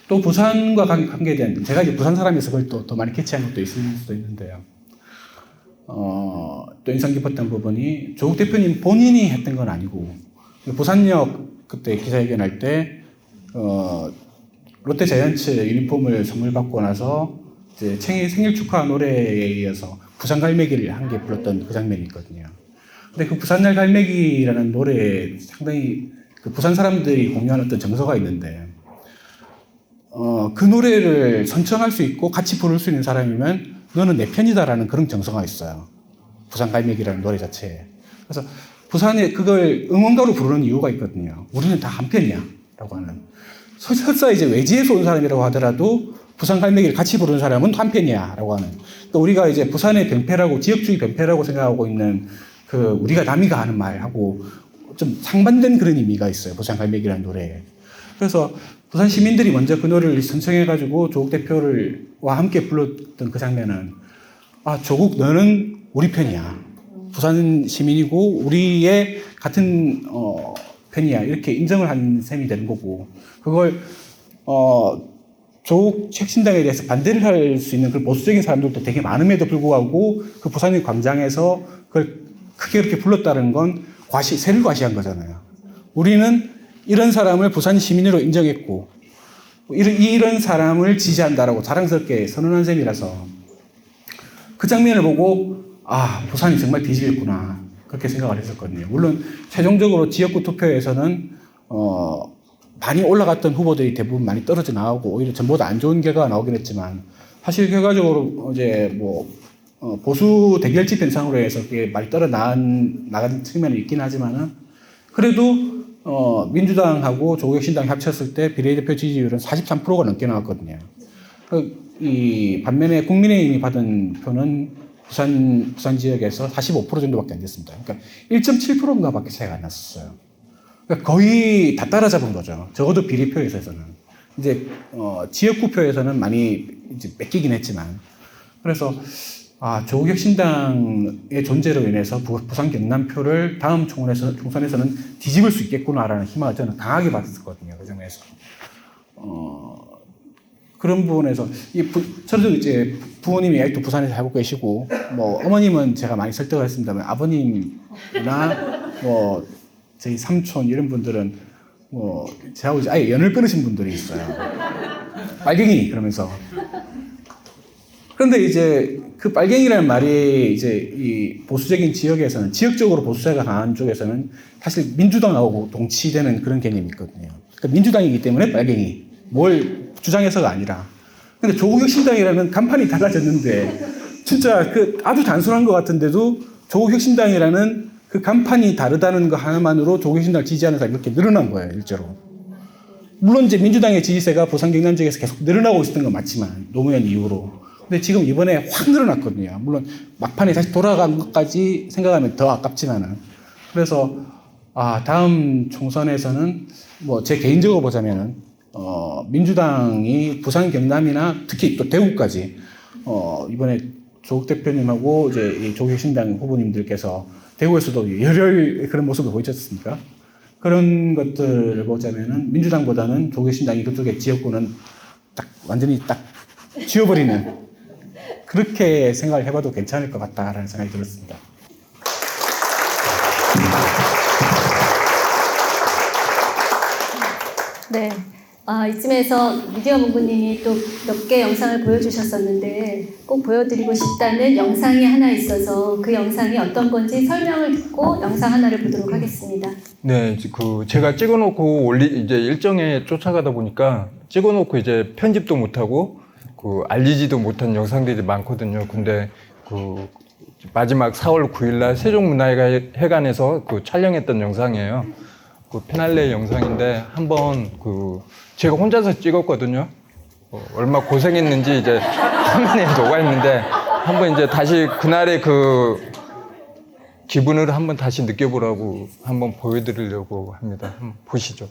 또 부산과 관계된, 제가 이제 부산 사람이어서 그걸 또 더 많이 캐치한 것도 있을 수도 있는데요. 또 인상 깊었던 부분이 조국 대표님 본인이 했던 건 아니고, 부산역 그때 기자회견할 때 롯데자이언츠 유니폼을 선물 받고 나서 이제 생일 축하 노래에 이어서 부산 갈매기를 한 개 불렀던 그 장면이 있거든요. 근데 그 부산날 갈매기라는 노래에 상당히 그 부산 사람들이 공유하는 어떤 정서가 있는데, 그 노래를 선창할 수 있고 같이 부를 수 있는 사람이면 너는 내 편이다라는 그런 정서가 있어요. 부산 갈매기라는 노래 자체에. 그래서 부산에 그걸 응원가로 부르는 이유가 있거든요. 우리는 다 한 편이야 라고 하는. 설사 이제 외지에서 온 사람이라고 하더라도 부산 갈매기를 같이 부르는 사람은 한 편이야 라고 하는. 또 우리가 이제 부산의 병폐라고, 지역주의 병폐라고 생각하고 있는 그 우리가 남이가 하는 말하고 좀 상반된 그런 의미가 있어요. 부산 갈매기라는 노래에. 그래서 부산 시민들이 먼저 그 노래를 선창해가지고 조국 대표와 함께 불렀던 그 장면은, 조국 너는 우리 편이야. 부산 시민이고 우리의 같은 편이야. 이렇게 인정을 한 셈이 되는 거고, 그걸 조국 혁신당에 대해서 반대를 할 수 있는 그 보수적인 사람들도 되게 많음에도 불구하고 그 부산의 광장에서 그걸 크게 그렇게 불렀다는 건 세를 과시한 거잖아요. 우리는 이런 사람을 부산 시민으로 인정했고 이런 사람을 지지한다라고 자랑스럽게 선언한 셈이라서 그 장면을 보고 아, 부산이 정말 뒤지겠구나 그렇게 생각을 했었거든요. 물론 최종적으로 지역구 투표에서는 많이 올라갔던 후보들이 대부분 많이 떨어져 나오고 오히려 전보다 안 좋은 결과가 나오긴 했지만 사실 결과적으로 이제 보수 대결집 현상으로 해서 그게 많이 나간 측면이 있긴 하지만은 그래도 민주당하고 조국혁신당이 합쳤을 때 비례대표 지지율은 43%가 넘게 나왔거든요. 이 반면에 국민의힘이 받은 표는 부산 지역에서 45% 정도밖에 안 됐습니다. 그러니까 1.7%인가 밖에 차이가 안 났었어요. 그러니까 거의 다 따라잡은 거죠. 적어도 비례표에서는. 이제, 지역구표에서는 많이 이제 뺏기긴 했지만. 그래서, 조국혁신당의 존재로 인해서 부산 경남표를 다음 총선에서는 뒤집을 수 있겠구나라는 희망을 저는 강하게 받았었거든요. 그 점에서. 그런 부분에서, 저도 이제 부모님이 아직도 부산에 살고 계시고, 어머님은 제가 많이 설득을 했습니다만, 아버님이나, 저희 삼촌 이런 분들은 저하고 이제 아예 연을 끊으신 분들이 있어요. 빨갱이 그러면서. 그런데 이제 그 빨갱이라는 말이 이제 이 보수적인 지역에서는 지역적으로 보수세가 강한 쪽에서는 사실 민주당하고 동치되는 그런 개념이 있거든요. 그러니까 민주당이기 때문에 빨갱이 뭘 주장해서가 아니라. 근데 조국혁신당이라는 간판이 달라졌는데 진짜 아주 단순한 것 같은데도 조국혁신당이라는 그 간판이 다르다는 거 하나만으로 조국혁신당을 지지하는 사람이 이렇게 늘어난 거예요, 일제로. 물론 이제 민주당의 지지세가 부산 경남 지역에서 계속 늘어나고 있었던 건 맞지만, 노무현 이후로. 근데 지금 이번에 확 늘어났거든요. 물론 막판에 다시 돌아간 것까지 생각하면 더 아깝지만은. 그래서, 다음 총선에서는 제 개인적으로 보자면은, 민주당이 부산 경남이나 특히 또 대구까지, 이번에 조국 대표님하고 이제 이 조국혁신당 후보님들께서 대구에서도 열혈 그런 모습을 보이지 않습니까? 그런 것들을 보자면은 민주당보다는 조국혁신당이 그쪽의 지역구는 완전히 지워버리는 그렇게 생각을 해봐도 괜찮을 것 같다라는 생각이 들었습니다. 네. 이쯤에서 미디어 문구님이 또 몇 개 영상을 보여주셨었는데 꼭 보여드리고 싶다는 영상이 하나 있어서 그 영상이 어떤 건지 설명을 듣고 영상 하나를 보도록 하겠습니다. 네, 제가 찍어놓고 이제 일정에 쫓아가다 보니까 찍어놓고 이제 편집도 못하고 알리지도 못한 영상들이 많거든요. 근데 마지막 4월 9일날 세종문화회관에서 촬영했던 영상이에요. 피날레 영상인데 한번 제가 혼자서 찍었거든요. 얼마 고생했는지 이제 화면에 녹아있는데 한번 이제 다시 그날의 기분을 한번 다시 느껴보라고 한번 보여드리려고 합니다. 한번 보시죠.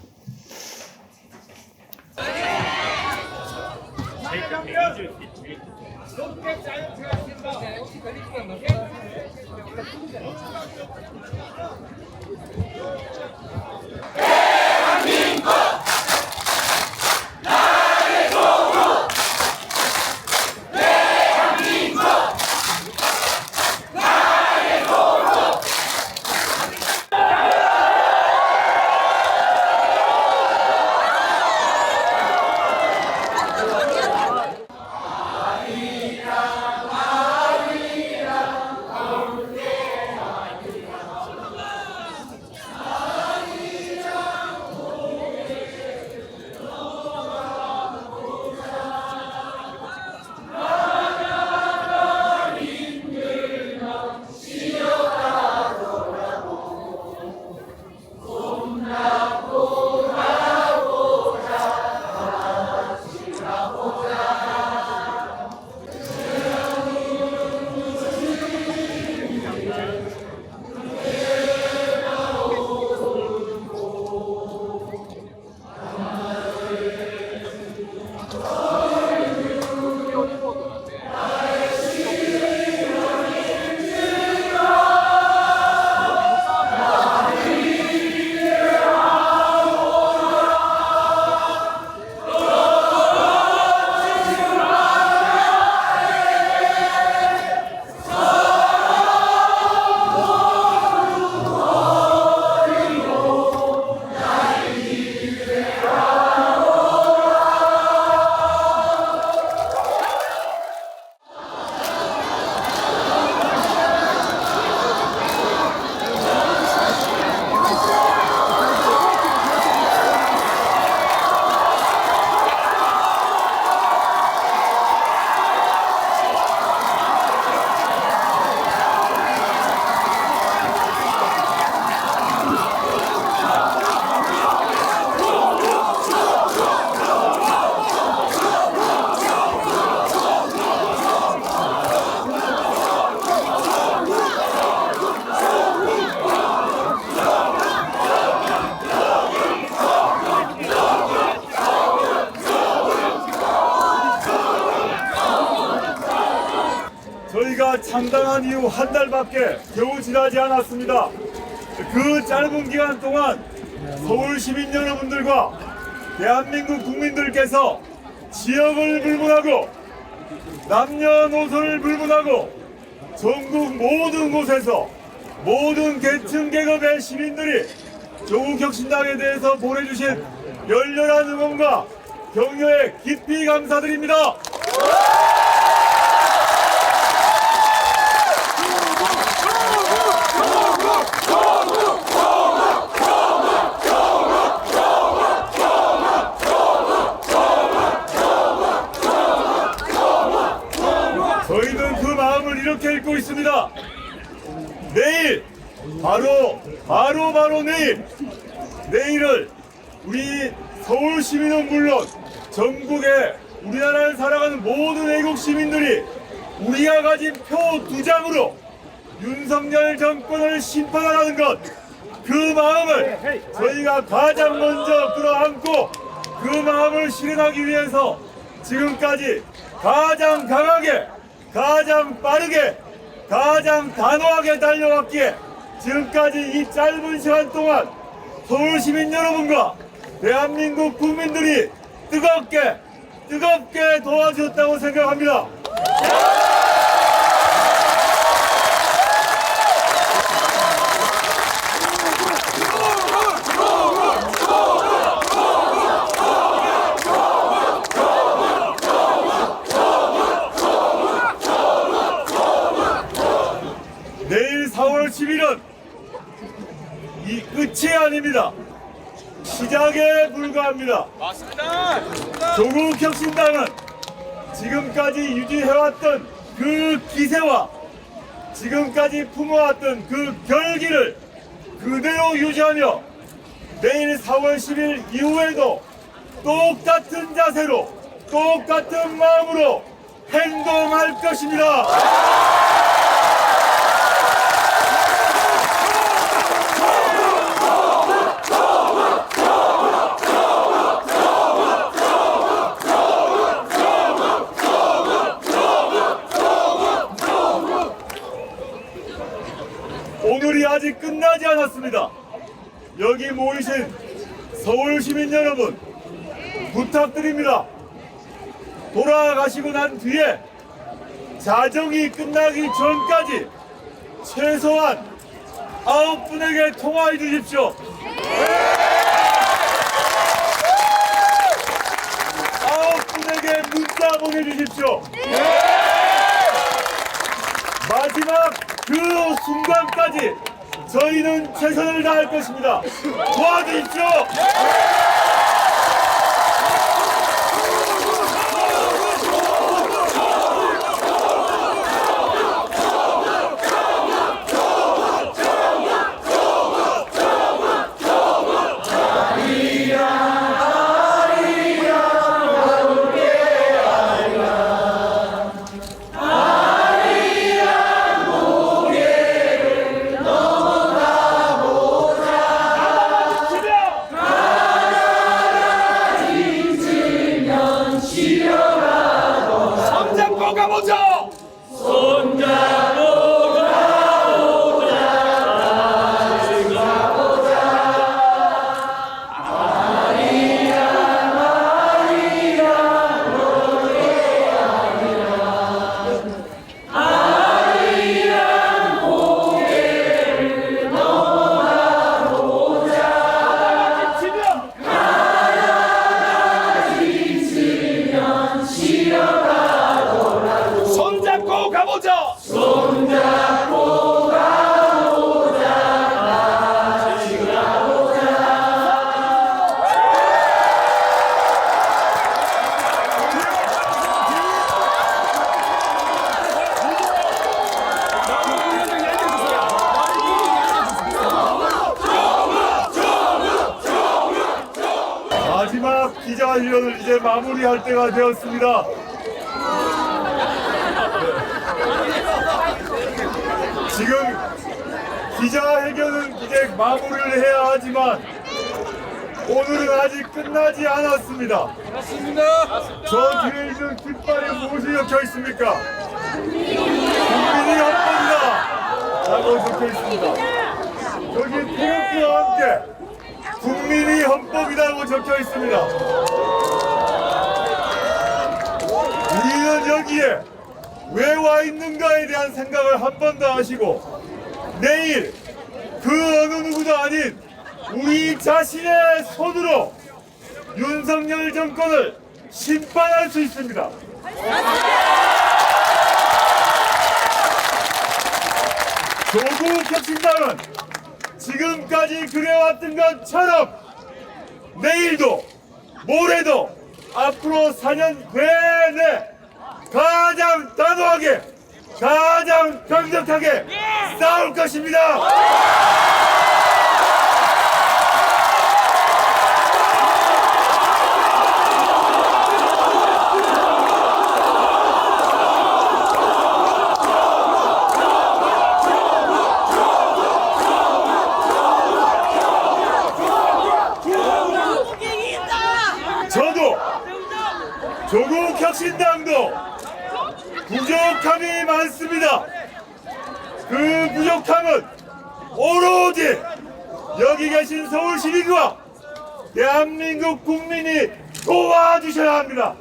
저희가 창당한 이후 한 달밖에 겨우 지나지 않았습니다. 그 짧은 기간 동안 서울 시민 여러분들과 대한민국 국민들께서 지역을 불문하고 남녀노소를 불문하고 전국 모든 곳에서 모든 계층 계급의 시민들이 조국혁신당에 대해서 보내주신 열렬한 응원과 격려에 깊이 감사드립니다. 저희는 그 마음을 이렇게 읽고 있습니다. 내일, 바로 내일을 우리 서울 시민은 물론 전국의 우리나라를 살아가는 모든 애국 시민들이 우리가 가진 표 2장으로 윤석열 정권을 심판하라는 것, 그 마음을 저희가 가장 먼저 끌어안고 그 마음을 실현하기 위해서 지금까지 가장 강하게, 가장 빠르게, 가장 단호하게 달려왔기에 지금까지 이 짧은 시간 동안 서울 시민 여러분과 대한민국 국민들이 뜨겁게 도와주셨다고 생각합니다. 내일 4월 10일은 이 끝이 아닙니다. 시작에 불과합니다. 맞습니다. 조국혁신당은 지금까지 유지해왔던 그 기세와 지금까지 품어왔던 그 결기를 그대로 유지하며 내일 4월 10일 이후에도 똑같은 자세로 똑같은 마음으로 행동할 것입니다. 오늘이 아직 끝나지 않았습니다. 여기 모이신 서울 시민 여러분, 부탁드립니다. 돌아가시고 난 뒤에 자정이 끝나기 전까지 최소한 9분에게 통화해 주십시오. 9분에게 문자 보내주십시오. 마지막 그 순간까지 저희는 최선을 다할 것입니다. 도와주십시오. 손잡고 가보자! 손잡고 손잡고 가보자! 손잡고 가보자! 같이 가보자! 마지막 기자회견을 이제 마무리할 때가 되었습니다. 지금 기자회견은 이제 마무리를 해야 하지만 오늘은 아직 끝나지 않았습니다. 맞습니다. 저 뒤에 있는 깃발이 무엇이 적혀 있습니까? 국민의 헌법이다 라고 적혀 있습니다. 여기 태극기와 함께 국민이 헌법이라고 적혀 있습니다. 우리는 여기에 왜 와 있는가에 대한 생각을 한 번 더 하시고 내일 그 어느 누구도 아닌 우리 자신의 손으로 윤석열 정권을 심판할 수 있습니다. 조국 혁신당은 지금까지 그래왔던 것처럼 내일도 모레도 앞으로 4년 내내 가장 단호하게 가장 강력하게 싸울 것입니다. 저도 조국 혁신당도 부족함이 많습니다. 그 부족함은 오로지 여기 계신 서울시민과 대한민국 국민이 도와주셔야 합니다.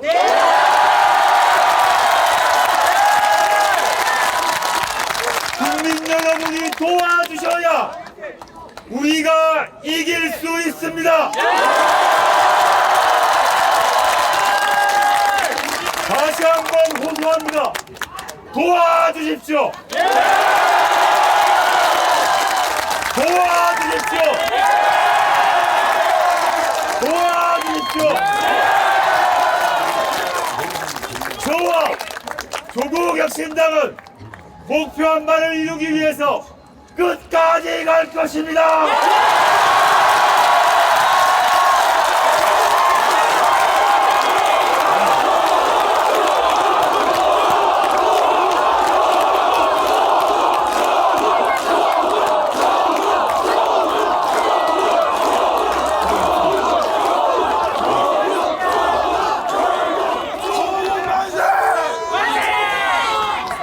국민 여러분이 도와주셔야 우리가 이길 수 있습니다. 다시 한번 호소합니다. 도와주십시오. 도와주십시오. 도와주십시오. 저와 조국혁신당은 목표한 바를 이루기 위해서 끝까지 갈 것입니다.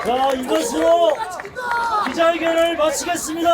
자, 이것으로 기자회견을 마치겠습니다.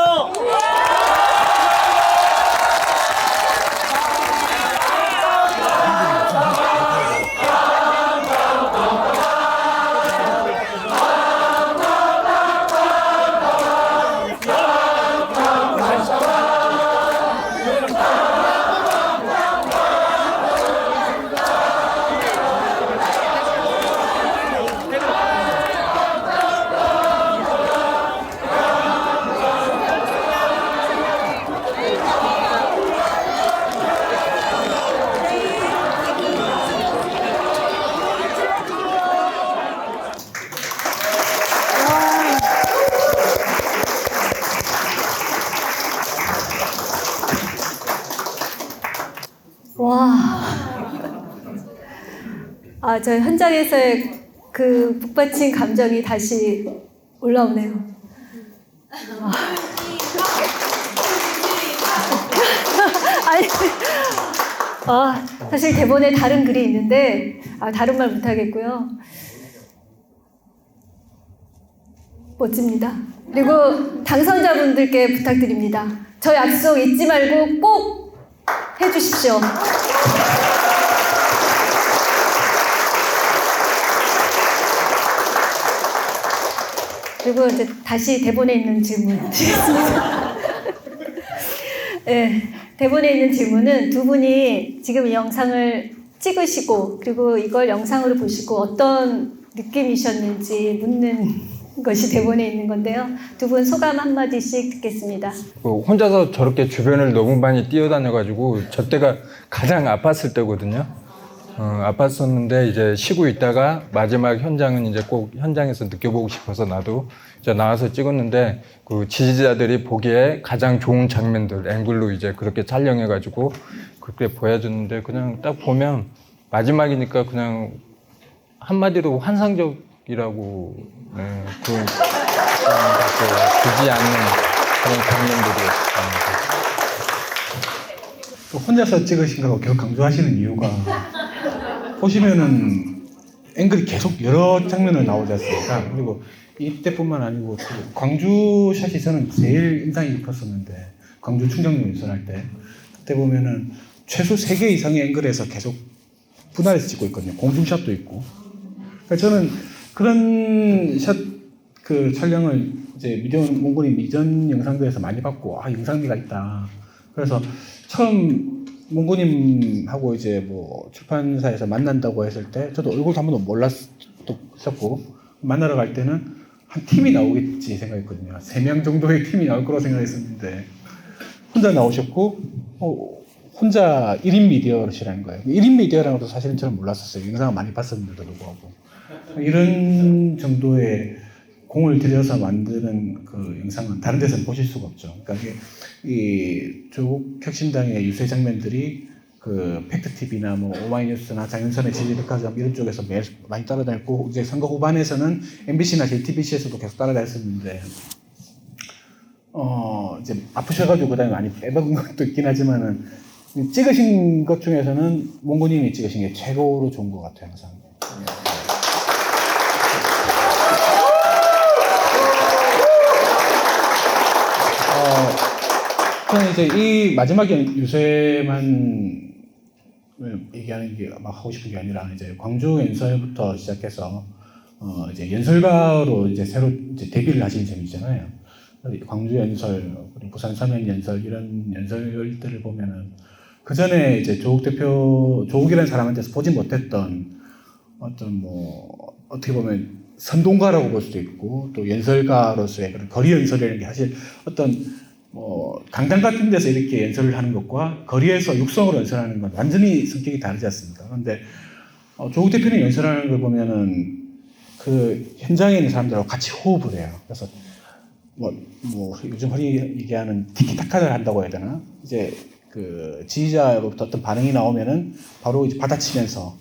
와. 저 현장에서의 그 북받친 감정이 다시 올라오네요. 아니, 사실 대본에 다른 글이 있는데, 다른 말 못하겠고요. 멋집니다. 그리고 당선자분들께 부탁드립니다. 저 약속 잊지 말고 꼭 해주십시오. 그리고 이제 다시 대본에 있는 질문 드리겠습니다. 네, 대본에 있는 질문은 두 분이 지금 이 영상을 찍으시고 그리고 이걸 영상으로 보시고 어떤 느낌이셨는지 묻는 것이 대본에 있는 건데요. 두 분 소감 한마디씩 듣겠습니다. 혼자서 저렇게 주변을 너무 많이 뛰어다녀가지고 저 때가 가장 아팠을 때거든요. 아팠었는데 이제 쉬고 있다가 마지막 현장은 이제 꼭 현장에서 느껴보고 싶어서 나도 이제 나와서 찍었는데 그 지지자들이 보기에 가장 좋은 장면들 앵글로 이제 그렇게 촬영해가지고 그렇게 보여줬는데 그냥 딱 보면 마지막이니까 그냥 한마디로 환상적이라고 되지 않는 그런 장면들이었습니다. 또 혼자서 찍으신 거라고 계속 강조하시는 이유가 보시면은 앵글이 계속 여러 장면을 나오지 않습니까? 그리고 이때뿐만 아니고 광주샷이 저는 제일 인상이 깊었었는데, 광주 충정로 유선할 때 그때 보면은 최소 3개 이상의 앵글에서 계속 분할해서 찍고 있거든요. 공중샷도 있고. 그러니까 저는 그런 샷 그 촬영을 이제 몽골인 이전 영상들에서 많이 봤고, 아, 영상미가 있다. 그래서 처음 몽고님하고 이제 뭐 출판사에서 만난다고 했을 때 저도 얼굴도 한 번도 몰랐었고, 만나러 갈 때는 한 팀이 나오겠지 생각했거든요. 3명 정도의 팀이 나올 거라고 생각했었는데 혼자 나오셨고, 혼자 1인 미디어시라는 거예요. 1인 미디어라는 것도 사실은 저는 몰랐었어요. 영상을 많이 봤었는데도 불구하고. 이런 정도의 공을 들여서 만드는 그 영상은 다른 데서는 보실 수가 없죠. 그러니까 이 조국 혁신당의 유세 장면들이 그 팩트TV나 뭐 오마이뉴스나 장윤선의 진리백화점 이런 쪽에서 매일 많이 따라다녔고, 이제 선거 후반에서는 MBC나 JTBC에서도 계속 따라다녔었는데, 이제 아프셔가지고 그 다음에 많이 빼먹은 것도 있긴 하지만은, 찍으신 것 중에서는 몽고님이 찍으신 게 최고로 좋은 것 같아요, 항상. 저는 이제 이 마지막 유세만 얘기하는 게 막 하고 싶은 게 아니라, 이제 광주 연설부터 시작해서 이제 연설가로 이제 새로 이제 데뷔를 하신 셈이잖아요. 광주 연설, 그리고 부산 서면 연설, 이런 연설들을 보면은 그 전에 이제 조국이라는 사람한테서 보지 못했던 어떤 뭐 어떻게 보면 선동가라고 볼 수도 있고, 또 연설가로서의 그런 거리 연설이라는 게 사실 어떤 뭐 강당 같은 데서 이렇게 연설을 하는 것과 거리에서 육성으로 연설하는 건 완전히 성격이 다르지 않습니까? 그런데 조국 대표님 연설하는 걸 보면은 그 현장에 있는 사람들하고 같이 호흡을 해요. 그래서 뭐 요즘 흔히 얘기하는 티키타카를 한다고 해야 되나? 이제 그 지지자로부터 어떤 반응이 나오면은 바로 이제 받아치면서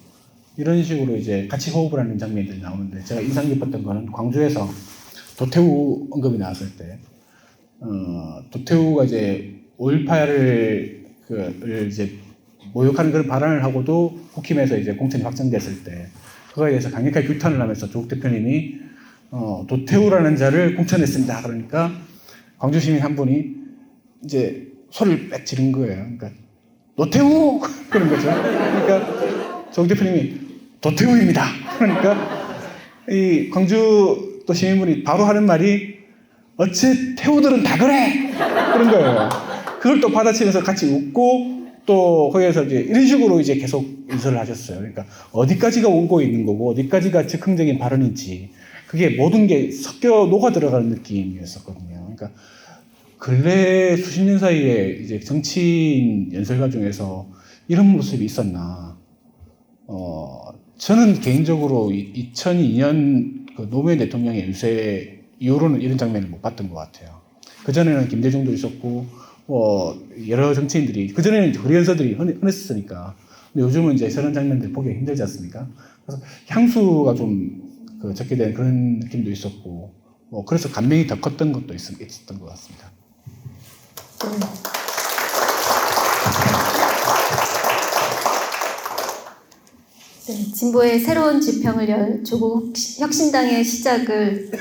이런 식으로 이제 같이 호흡을 하는 장면들이 나오는데, 제가 인상 깊었던 거는 광주에서 도태우 언급이 나왔을 때, 도태우가 이제 5.18을 이제 모욕하는 그런 발언을 하고도 국힘에서 이제 공천이 확정됐을 때, 그거에 대해서 강력하게 규탄을 하면서 조국 대표님이 도태우라는 자를 공천했습니다. 그러니까 광주 시민 한 분이 이제 소리를 빽 지른 거예요. 그러니까 노태우 그런 거죠. 그러니까 조국 대표님이 도태우입니다. 그러니까 이 광주 또 시민분이 바로 하는 말이 어째 태우들은 다 그래 그런 거예요. 그걸 또 받아치면서 같이 웃고, 또 거기에서 이제 이런 식으로 이제 계속 연설을 하셨어요. 그러니까 어디까지가 오고 있는 거고 어디까지가 즉흥적인 발언인지, 그게 모든 게 섞여 녹아 들어가는 느낌이었었거든요. 그러니까 근래 수십 년 사이에 이제 정치인 연설가 중에서 이런 모습이 있었나? 저는 개인적으로 2002년 그 노무현 대통령의 유세 이후로는 이런 장면을 못 봤던 것 같아요. 그전에는 김대중도 있었고, 여러 정치인들이, 그전에는 거리 연설들이 흔했으니까. 근데 요즘은 이제 저런 장면들 보기 힘들지 않습니까? 그래서 향수가 좀 적게 된 그런 느낌도 있었고, 그래서 감명이 더 컸던 것도 있었던 것 같습니다. 네, 진보의 새로운 지평을 열 조국 혁신당의 시작을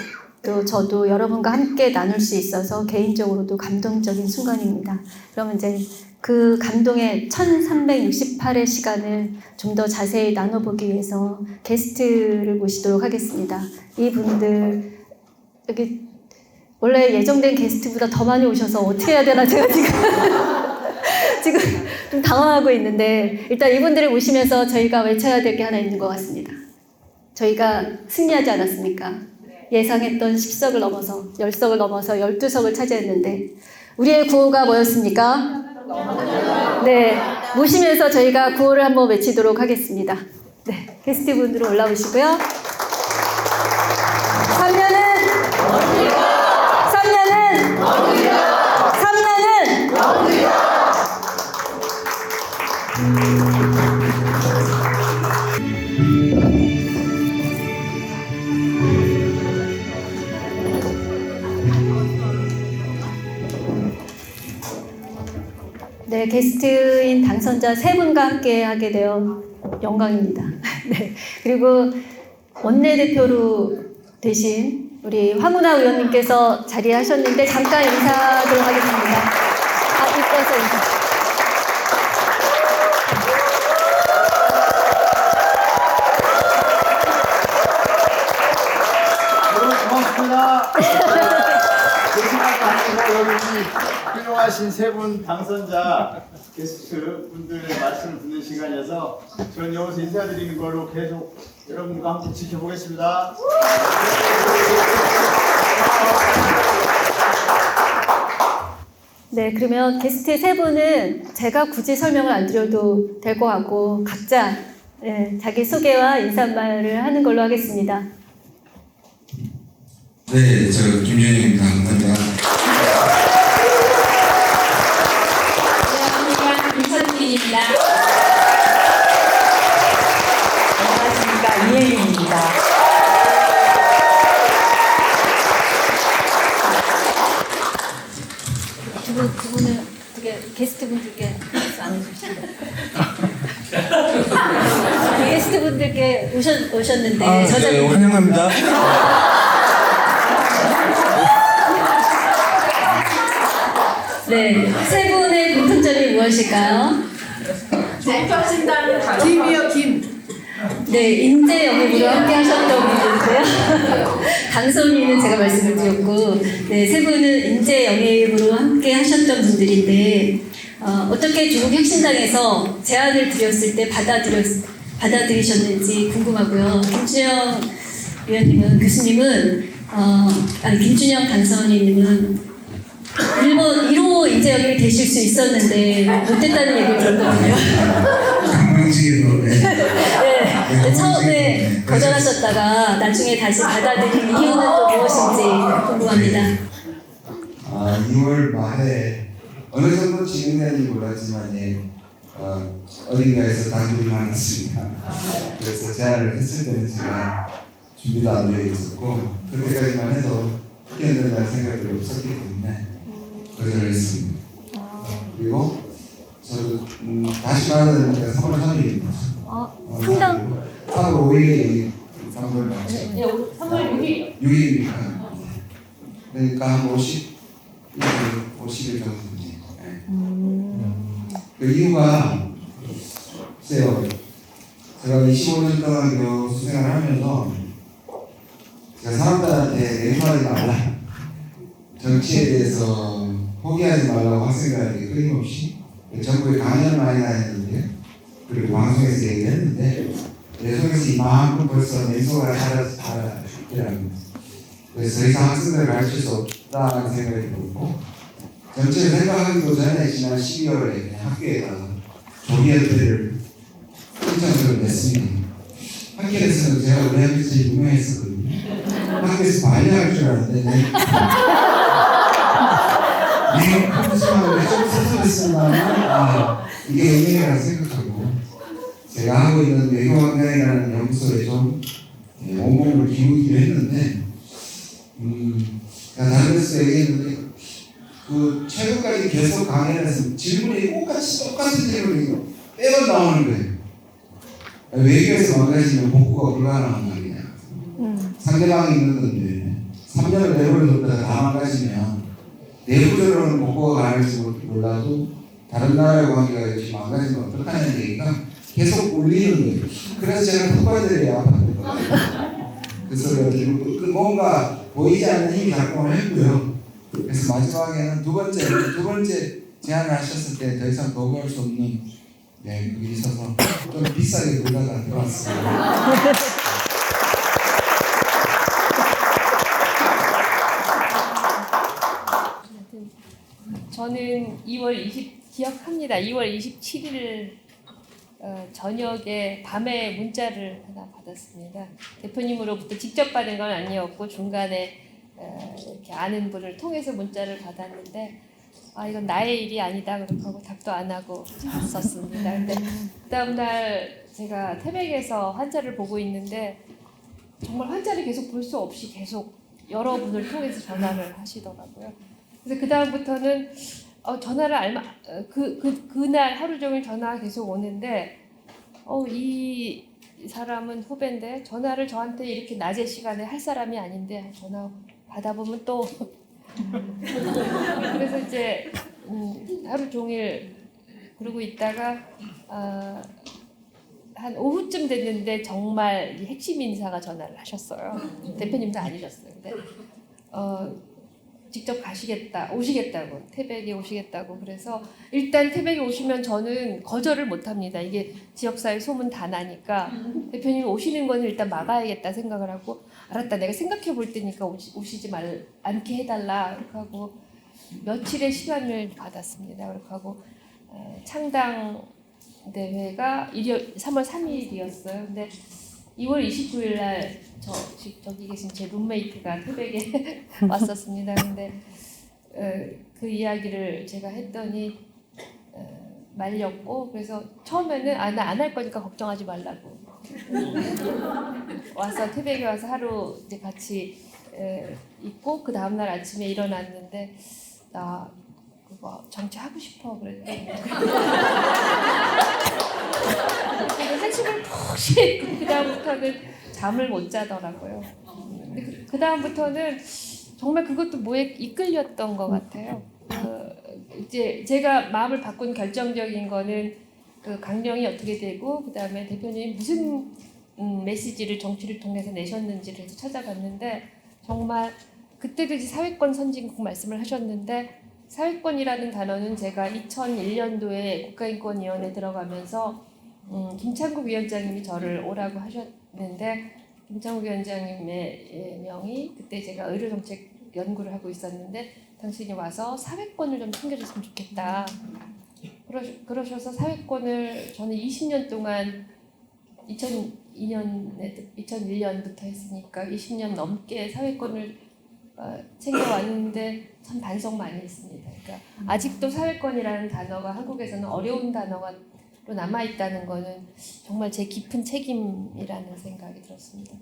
또 저도 여러분과 함께 나눌 수 있어서 개인적으로도 감동적인 순간입니다. 그러면 이제 그 감동의 1368의 시간을 좀 더 자세히 나눠보기 위해서 게스트를 모시도록 하겠습니다. 이분들 여기 원래 예정된 게스트보다 더 많이 오셔서 어떻게 해야 되나 제가 지금 좀 당황하고 있는데, 일단 이분들을 모시면서 저희가 외쳐야 될 게 하나 있는 것 같습니다. 저희가 승리하지 않았습니까? 예상했던 10석을 넘어서 10석을 넘어서 12석을 차지했는데 우리의 구호가 뭐였습니까? 네, 모시면서 저희가 구호를 한번 외치도록 하겠습니다. 네, 게스트분들은 올라오시고요. 3년은 네, 게스트인 당선자 3분과 함께 하게 되어 영광입니다. 네, 그리고 원내대표로 되신 우리 황운하 의원님께서 자리하셨는데 잠깐 인사하도록 하겠습니다. 이뻐서 인사. 고맙습니다. 여기 훌륭하신 세 분 당선자 게스트 분들의 말씀을 듣는 시간이어서 저는 여기서 인사드리는 걸로 계속 여러분과 함께 지켜보겠습니다. 네, 그러면 게스트 세 분은 제가 굳이 설명을 안 드려도 될 것 같고 각자 자기 소개와 인사말을 하는 걸로 하겠습니다. 네, 저 김준영입니다. 감사합니다. 안녕하십니까, 김선진입니다. 안녕하십니까, 이혜윤입니다. 두 분은 어떻게 게스트분들께 안 해주시죠? 게스트분들께 오셨는데 네, 환영합니다. 네, 세 분의 공통점이 무엇일까요? 정평신당 김이요, 김. 네, 인재 영입으로 함께 하셨던 분인데요. 당선인은 제가 말씀을 드렸고, 네, 세 분은 인재 영입으로 함께 하셨던 분들인데, 어떻게 조국혁신당에서 제안을 드렸을 때 받아들이셨는지 궁금하고요. 김준영 위원님은, 교수님은, 김준영 당선인님은 1호 인재 영입이 되실 수 있었는데 못됐다는 얘기를 들었거든요. 네, 처음에 거절하셨다가 나중에 다시 받아들인 이유는 또 무엇인지 궁금합니다. 2월 말에 어느 정도 진행되는지 몰랐지만 어딘가에서 당근이 많았습니다. 그래서 제안을 했을 때는 제가 준비도 안 되어 있었고 그때까지만 해도 합격된다는 생각이 없었기 때문에 거절했습니다. 그리고 저도 다시 말하면 3월 3일입니다. 상당 3월 5일에 3월 6일입니까? 그러니까 한 50일 정도 됩니다. 그 이유가 글쎄요, 제가 25년 동안 교수 생활을 하면서 제가 사람들한테 냉소하지 말라, 정치에 대해서 포기하지 말라고 학생들에게 끊임없이 전국에 강연을 많이 다녔는데요. 그리고 방송에서 얘기했는데 내 속에서 이만큼 벌써 냉소가 자라있더라고요. 그래서 더 이상 학생들을 가르칠 수 없다는 생각이 들고 전체를 생각하기도 전에 지난 12월에 학교에다가 조기연대를 신청서를 냈습니다. 학교에서는 제가 우리 학교에서 제일 유명했었거든요. 학교에서 반려할 줄 알았는데 내가 컴퓨터하고 좀 서술했으면 이게 의미라고 생각하고 제가 하고 있는 외교관광이라는 연구소에 좀 온몸을 기울이기로 했는데 다른 데서 얘기했는데 그 최근까지 계속 강연을 했으면 질문이 똑같은 질문이 매번 나오는 거예요. 외교에서 망가지면 복구가 불가능한 말이냐. 상대방이 있는 건데 3년을 내버려뒀다가 다 망가지면 내부적으로는 복구가 가능할지 몰라도 다른 나라의 관계가 이렇게 망가지면 어떡하냐는 얘기가 계속 울리는 거예요. 그래서 제가 턱발들이 아팠거든요. 그래서 뭔가 보이지 않는 힘이 작동을 했고요. 그래서 마지막에는 두 번째 제안을 하셨을 때 더 이상 거부할 수 없는 그게 있어서 좀 비싸게 불러가 들어왔습니다. 저는 기억합니다. 2월 27일 저녁에 밤에 문자를 하나 받았습니다. 대표님으로부터 직접 받은 건 아니었고 중간에 이렇게 아는 분을 통해서 문자를 받았는데 이건 나의 일이 아니다 그렇게 하고 답도 안 하고 썼습니다. 근데 그 다음날 제가 태백에서 환자를 보고 있는데 정말 환자를 계속 볼 수 없이 계속 여러분을 통해서 전화를 하시더라고요. 그래서 그 다음부터는 전화를 그날 하루 종일 전화가 계속 오는데 이 이 사람은 후배인데 전화를 저한테 이렇게 낮에 시간에 할 사람이 아닌데 전화 받아보면 또 그래서 이제 하루 종일 그러고 있다가 한 오후쯤 됐는데 정말 이 핵심 인사가 전화를 하셨어요. 대표님도 아니셨어요. 근데 직접 오시겠다고, 태백에 오시겠다고. 그래서 일단 태백에 오시면 저는 거절을 못 합니다. 이게 지역사회 소문 다 나니까 대표님이 오시는 건 일단 막아야겠다 생각을 하고, 알았다, 내가 생각해 볼 테니까 오시지 않게 해달라. 그렇게 하고 며칠의 시간을 받았습니다. 그렇게 하고 창당 대회가 3월 3일이었어요. 근데 2월 29일 날 저기 계신 제 룸메이트가 태백에 왔었습니다. 근데 그 이야기를 제가 했더니 말렸고, 그래서 처음에는 나 안 할 거니까 걱정하지 말라고 와서 태백에 와서 하루 이제 같이 있고, 그 다음날 아침에 일어났는데 나 그거 정치하고 싶어 그랬더니 한숨을 푹 쉬고 그 다음부터는 잠을 못 자더라고요. 그 다음부터는 정말 그것도 뭐에 이끌렸던 것 같아요. 이제 제가 마음을 바꾼 결정적인 거는 그 강령이 어떻게 되고, 그 다음에 대표님이 무슨 메시지를 정치를 통해서 내셨는지를 찾아봤는데, 정말 그때도 이제 사회권 선진국 말씀을 하셨는데, 사회권이라는 단어는 제가 2001년도에 국가인권위원회 들어가면서 김창국 위원장님이 저를 오라고 하셨는데, 김창국 위원장님의 명의, 그때 제가 의료정책 연구를 하고 있었는데 당신이 와서 사회권을 좀 챙겨줬으면 좋겠다. 그러셔서 사회권을 저는 20년 동안 2001년부터 했으니까 20년 넘게 사회권을 챙겨왔는데 참 반성 많이 했습니다. 그러니까 아직도 사회권이라는 단어가 한국에서는 어려운 단어가 남아있다는 거는 정말 제 깊은 책임이라는 생각이 들었습니다.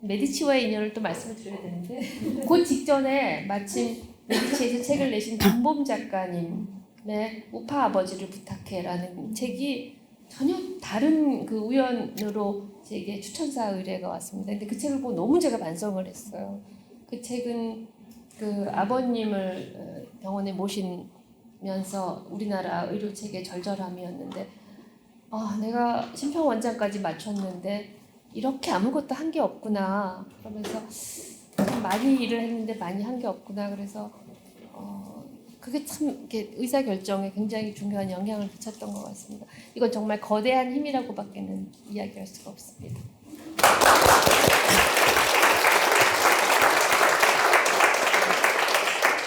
메디치와의 인연을 또 말씀을 드려야 되는데, 그 직전에 마침 메디치에서 책을 내신 김봄 작가님의 우파 아버지를 부탁해라는 책이 전혀 다른 그 우연으로 제게 추천사 의뢰가 왔습니다. 근데 그 책을 보고 너무 제가 반성을 했어요. 그 책은 그 아버님을 병원에 모시면서 우리나라 의료체계 절절함이었는데, 내가 심평원장까지 마쳤는데 이렇게 아무것도 한 게 없구나. 그러면서 많이 일을 했는데 많이 한 게 없구나. 그래서 그게 참 이렇게 의사결정에 굉장히 중요한 영향을 끼쳤던 것 같습니다. 이건 정말 거대한 힘이라고밖에는 이야기할 수가 없습니다.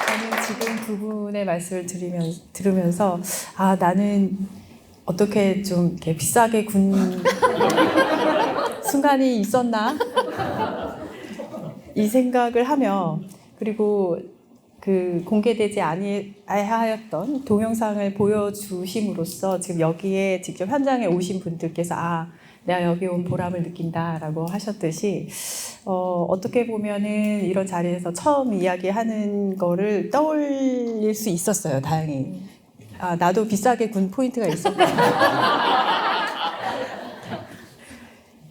저는 지금 두 분의 말씀을 들으면서 나는 어떻게 좀 이렇게 비싸게 군 순간이 있었나 이 생각을 하며, 그리고 그 공개되지 아니하였던 동영상을 보여주심으로써 지금 여기에 직접 현장에 오신 분들께서 내가 여기 온 보람을 느낀다라고 하셨듯이 어떻게 보면은 이런 자리에서 처음 이야기하는 거를 떠올릴 수 있었어요. 다행히. 나도 비싸게 군 포인트가 있었구나.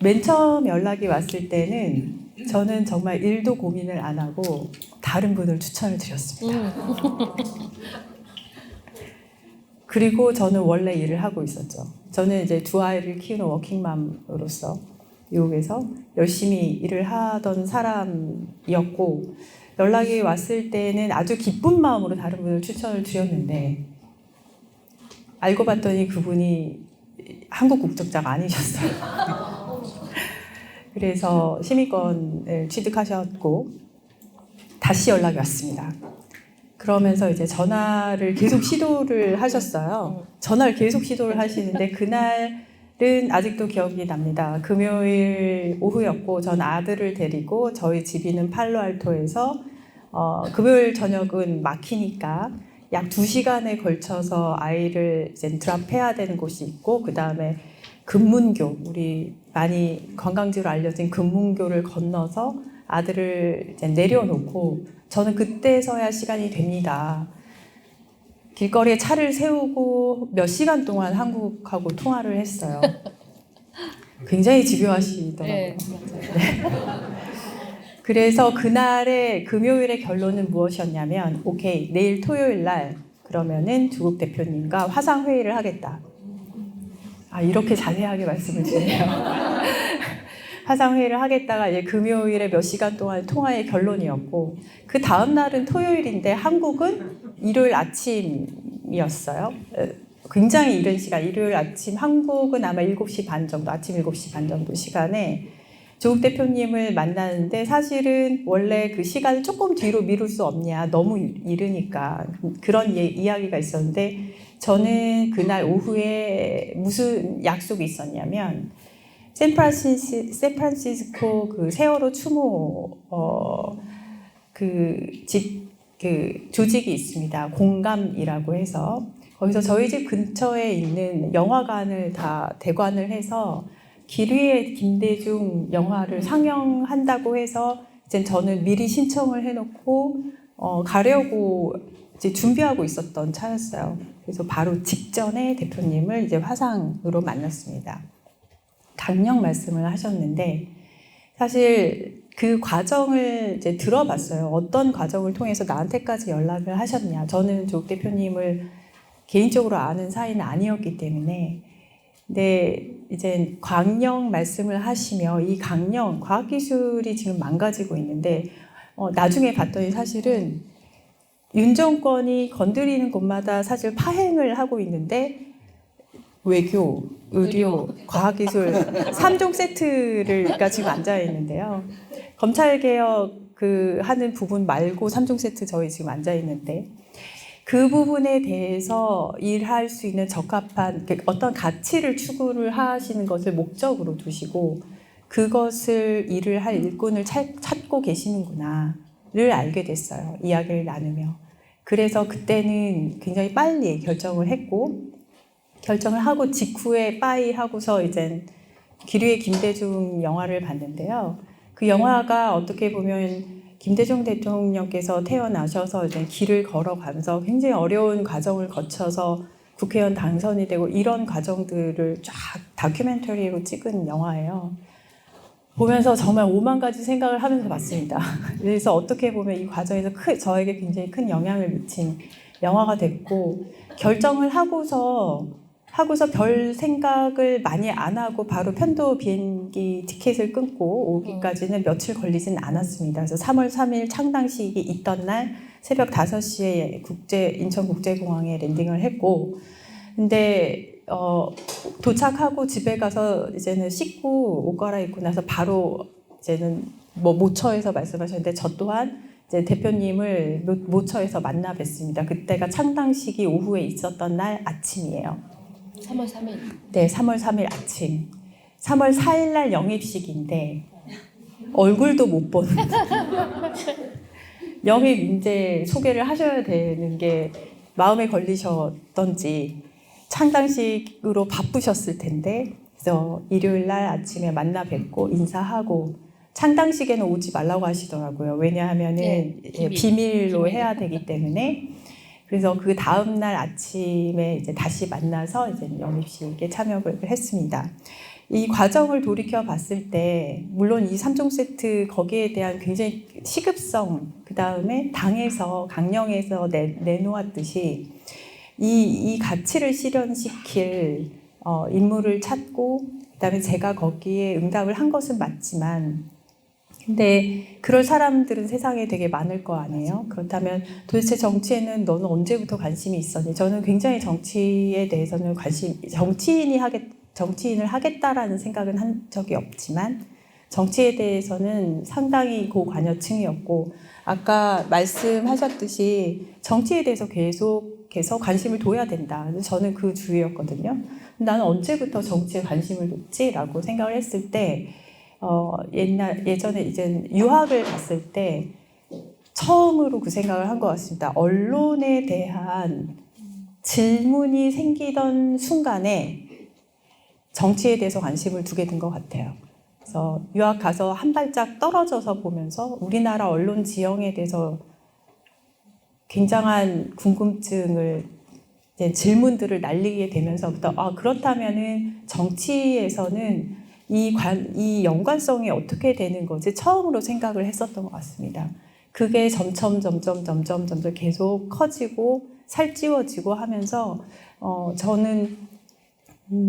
맨 처음 연락이 왔을 때는 저는 정말 일도 고민을 안 하고 다른 분을 추천을 드렸습니다. 그리고 저는 원래 일을 하고 있었죠. 저는 이제 두 아이를 키우는 워킹맘으로서 미국에서 열심히 일을 하던 사람이었고, 연락이 왔을 때는 아주 기쁜 마음으로 다른 분을 추천을 드렸는데, 알고 봤더니 그분이 한국 국적자가 아니셨어요. 그래서 시민권을 취득하셨고 다시 연락이 왔습니다. 그러면서 이제 전화를 계속 시도를 하셨어요. 전화를 계속 시도를 하시는데 그날은 아직도 기억이 납니다. 금요일 오후였고 전 아들을 데리고 저희 집 있는 팔로알토에서 금요일 저녁은 막히니까 약 2시간에 걸쳐서 아이를 이제 드랍해야 되는 곳이 있고, 그 다음에 금문교, 우리 많이 관광지로 알려진 금문교를 건너서 아들을 이제 내려놓고 저는 그때서야 시간이 됩니다. 길거리에 차를 세우고 몇 시간 동안 한국하고 통화를 했어요. 굉장히 집요하시더라고요. 네. 그래서 그날의 금요일의 결론은 무엇이었냐면, 오케이, 내일 토요일 날 그러면은 조국 대표님과 화상 회의를 하겠다. 아, 이렇게 자세하게 말씀을 드리네요. 화상 회의를 하겠다가 이제 금요일에 몇 시간 동안 통화의 결론이었고, 그 다음 날은 토요일인데 한국은 일요일 아침이었어요. 굉장히 이른 시간, 일요일 아침, 한국은 아마 7시 반 정도, 아침 7시 반 정도 시간에 조국 대표님을 만나는데, 사실은 원래 그 시간을 조금 뒤로 미룰 수 없냐, 너무 이르니까 그런 이야기가 있었는데, 저는 그날 오후에 무슨 약속이 있었냐면, 샌프란시스코 그 세월호 추모 그 조직이 있습니다. 공감이라고 해서 거기서 저희 집 근처에 있는 영화관을 다 대관을 해서 길 위에 김대중 영화를 상영한다고 해서 이제 저는 미리 신청을 해놓고 가려고 이제 준비하고 있었던 차였어요. 그래서 바로 직전에 대표님을 이제 화상으로 만났습니다. 강령 말씀을 하셨는데, 사실 그 과정을 이제 들어봤어요. 어떤 과정을 통해서 나한테까지 연락을 하셨냐. 저는 조국 대표님을 개인적으로 아는 사이는 아니었기 때문에. 근데 이제 강령 말씀을 하시며, 이 강령, 과학기술이 지금 망가지고 있는데, 나중에 봤더니 사실은 윤 정권이 건드리는 곳마다 사실 파행을 하고 있는데, 외교, 의료, 과학기술 3종 세트가 지금 앉아 있는데요. 검찰개혁 하는 부분 말고 3종 세트 저희 지금 앉아 있는데, 그 부분에 대해서 일할 수 있는 적합한 어떤 가치를 추구를 하시는 것을 목적으로 두시고, 그것을 일을 할 일꾼을 찾고 계시는구나를 알게 됐어요. 이야기를 나누며. 그래서 그때는 굉장히 빨리 결정을 했고, 결정을 하고 직후에 빠이 하고서 이제 기류의 김대중 영화를 봤는데요. 그 영화가 어떻게 보면 김대중 대통령께서 태어나셔서 이제 길을 걸어가면서 굉장히 어려운 과정을 거쳐서 국회의원 당선이 되고 이런 과정들을 쫙 다큐멘터리로 찍은 영화예요. 보면서 정말 오만 가지 생각을 하면서 봤습니다. 그래서 어떻게 보면 이 과정에서 저에게 굉장히 큰 영향을 미친 영화가 됐고, 결정을 하고서 별 생각을 많이 안 하고 바로 편도 비행기 티켓을 끊고 오기까지는 며칠 걸리진 않았습니다. 그래서 3월 3일 창당식이 있던 날 새벽 5시에 인천국제공항에 랜딩을 했고, 근데 도착하고 집에 가서 이제는 씻고 옷 갈아입고 나서 바로 이제는 모처에서 말씀하셨는데, 저 또한 이제 대표님을 모처에서 만나 뵀습니다. 그때가 창당식이 오후에 있었던 날 아침이에요. 3월 3일. 네, 3월 3일 아침. 3월 4일 날 영입식인데 얼굴도 못 본. 영입 이제 소개를 하셔야 되는 게 마음에 걸리셨던지 창당식으로 바쁘셨을 텐데, 그래서 일요일 날 아침에 만나 뵙고 인사하고, 창당식에는 오지 말라고 하시더라고요. 왜냐하면은 비밀로 해야 되기 때문에. 그래서 그 다음 날 아침에 이제 다시 만나서 이제 영입식에 참여를 했습니다. 이 과정을 돌이켜 봤을 때, 물론 이 3종 세트 거기에 대한 굉장히 시급성, 그 다음에 당에서 강령에서 내놓았듯이 이 가치를 실현시킬 인물을 찾고, 그 다음에 제가 거기에 응답을 한 것은 맞지만, 근데 그럴 사람들은 세상에 되게 많을 거 아니에요. 그렇다면 도대체 정치에는 너는 언제부터 관심이 있었니? 저는 굉장히 정치에 대해서는 정치인을 하겠다라는 생각은 한 적이 없지만, 정치에 대해서는 상당히 고관여층이었고, 아까 말씀하셨듯이 정치에 대해서 계속해서 관심을 둬야 된다. 저는 그 주의였거든요. 나는 언제부터 정치에 관심을 뒀지라고 생각을 했을 때, 예전에 이제 유학을 갔을 때 처음으로 그 생각을 한 것 같습니다. 언론에 대한 질문이 생기던 순간에 정치에 대해서 관심을 두게 된 것 같아요. 그래서 유학 가서 한 발짝 떨어져서 보면서 우리나라 언론 지형에 대해서 굉장한 궁금증을, 질문들을 날리게 되면서부터, 그렇다면은 정치에서는 이 연관성이 어떻게 되는 거지 처음으로 생각을 했었던 것 같습니다. 그게 점점 계속 커지고 살찌워지고 하면서 저는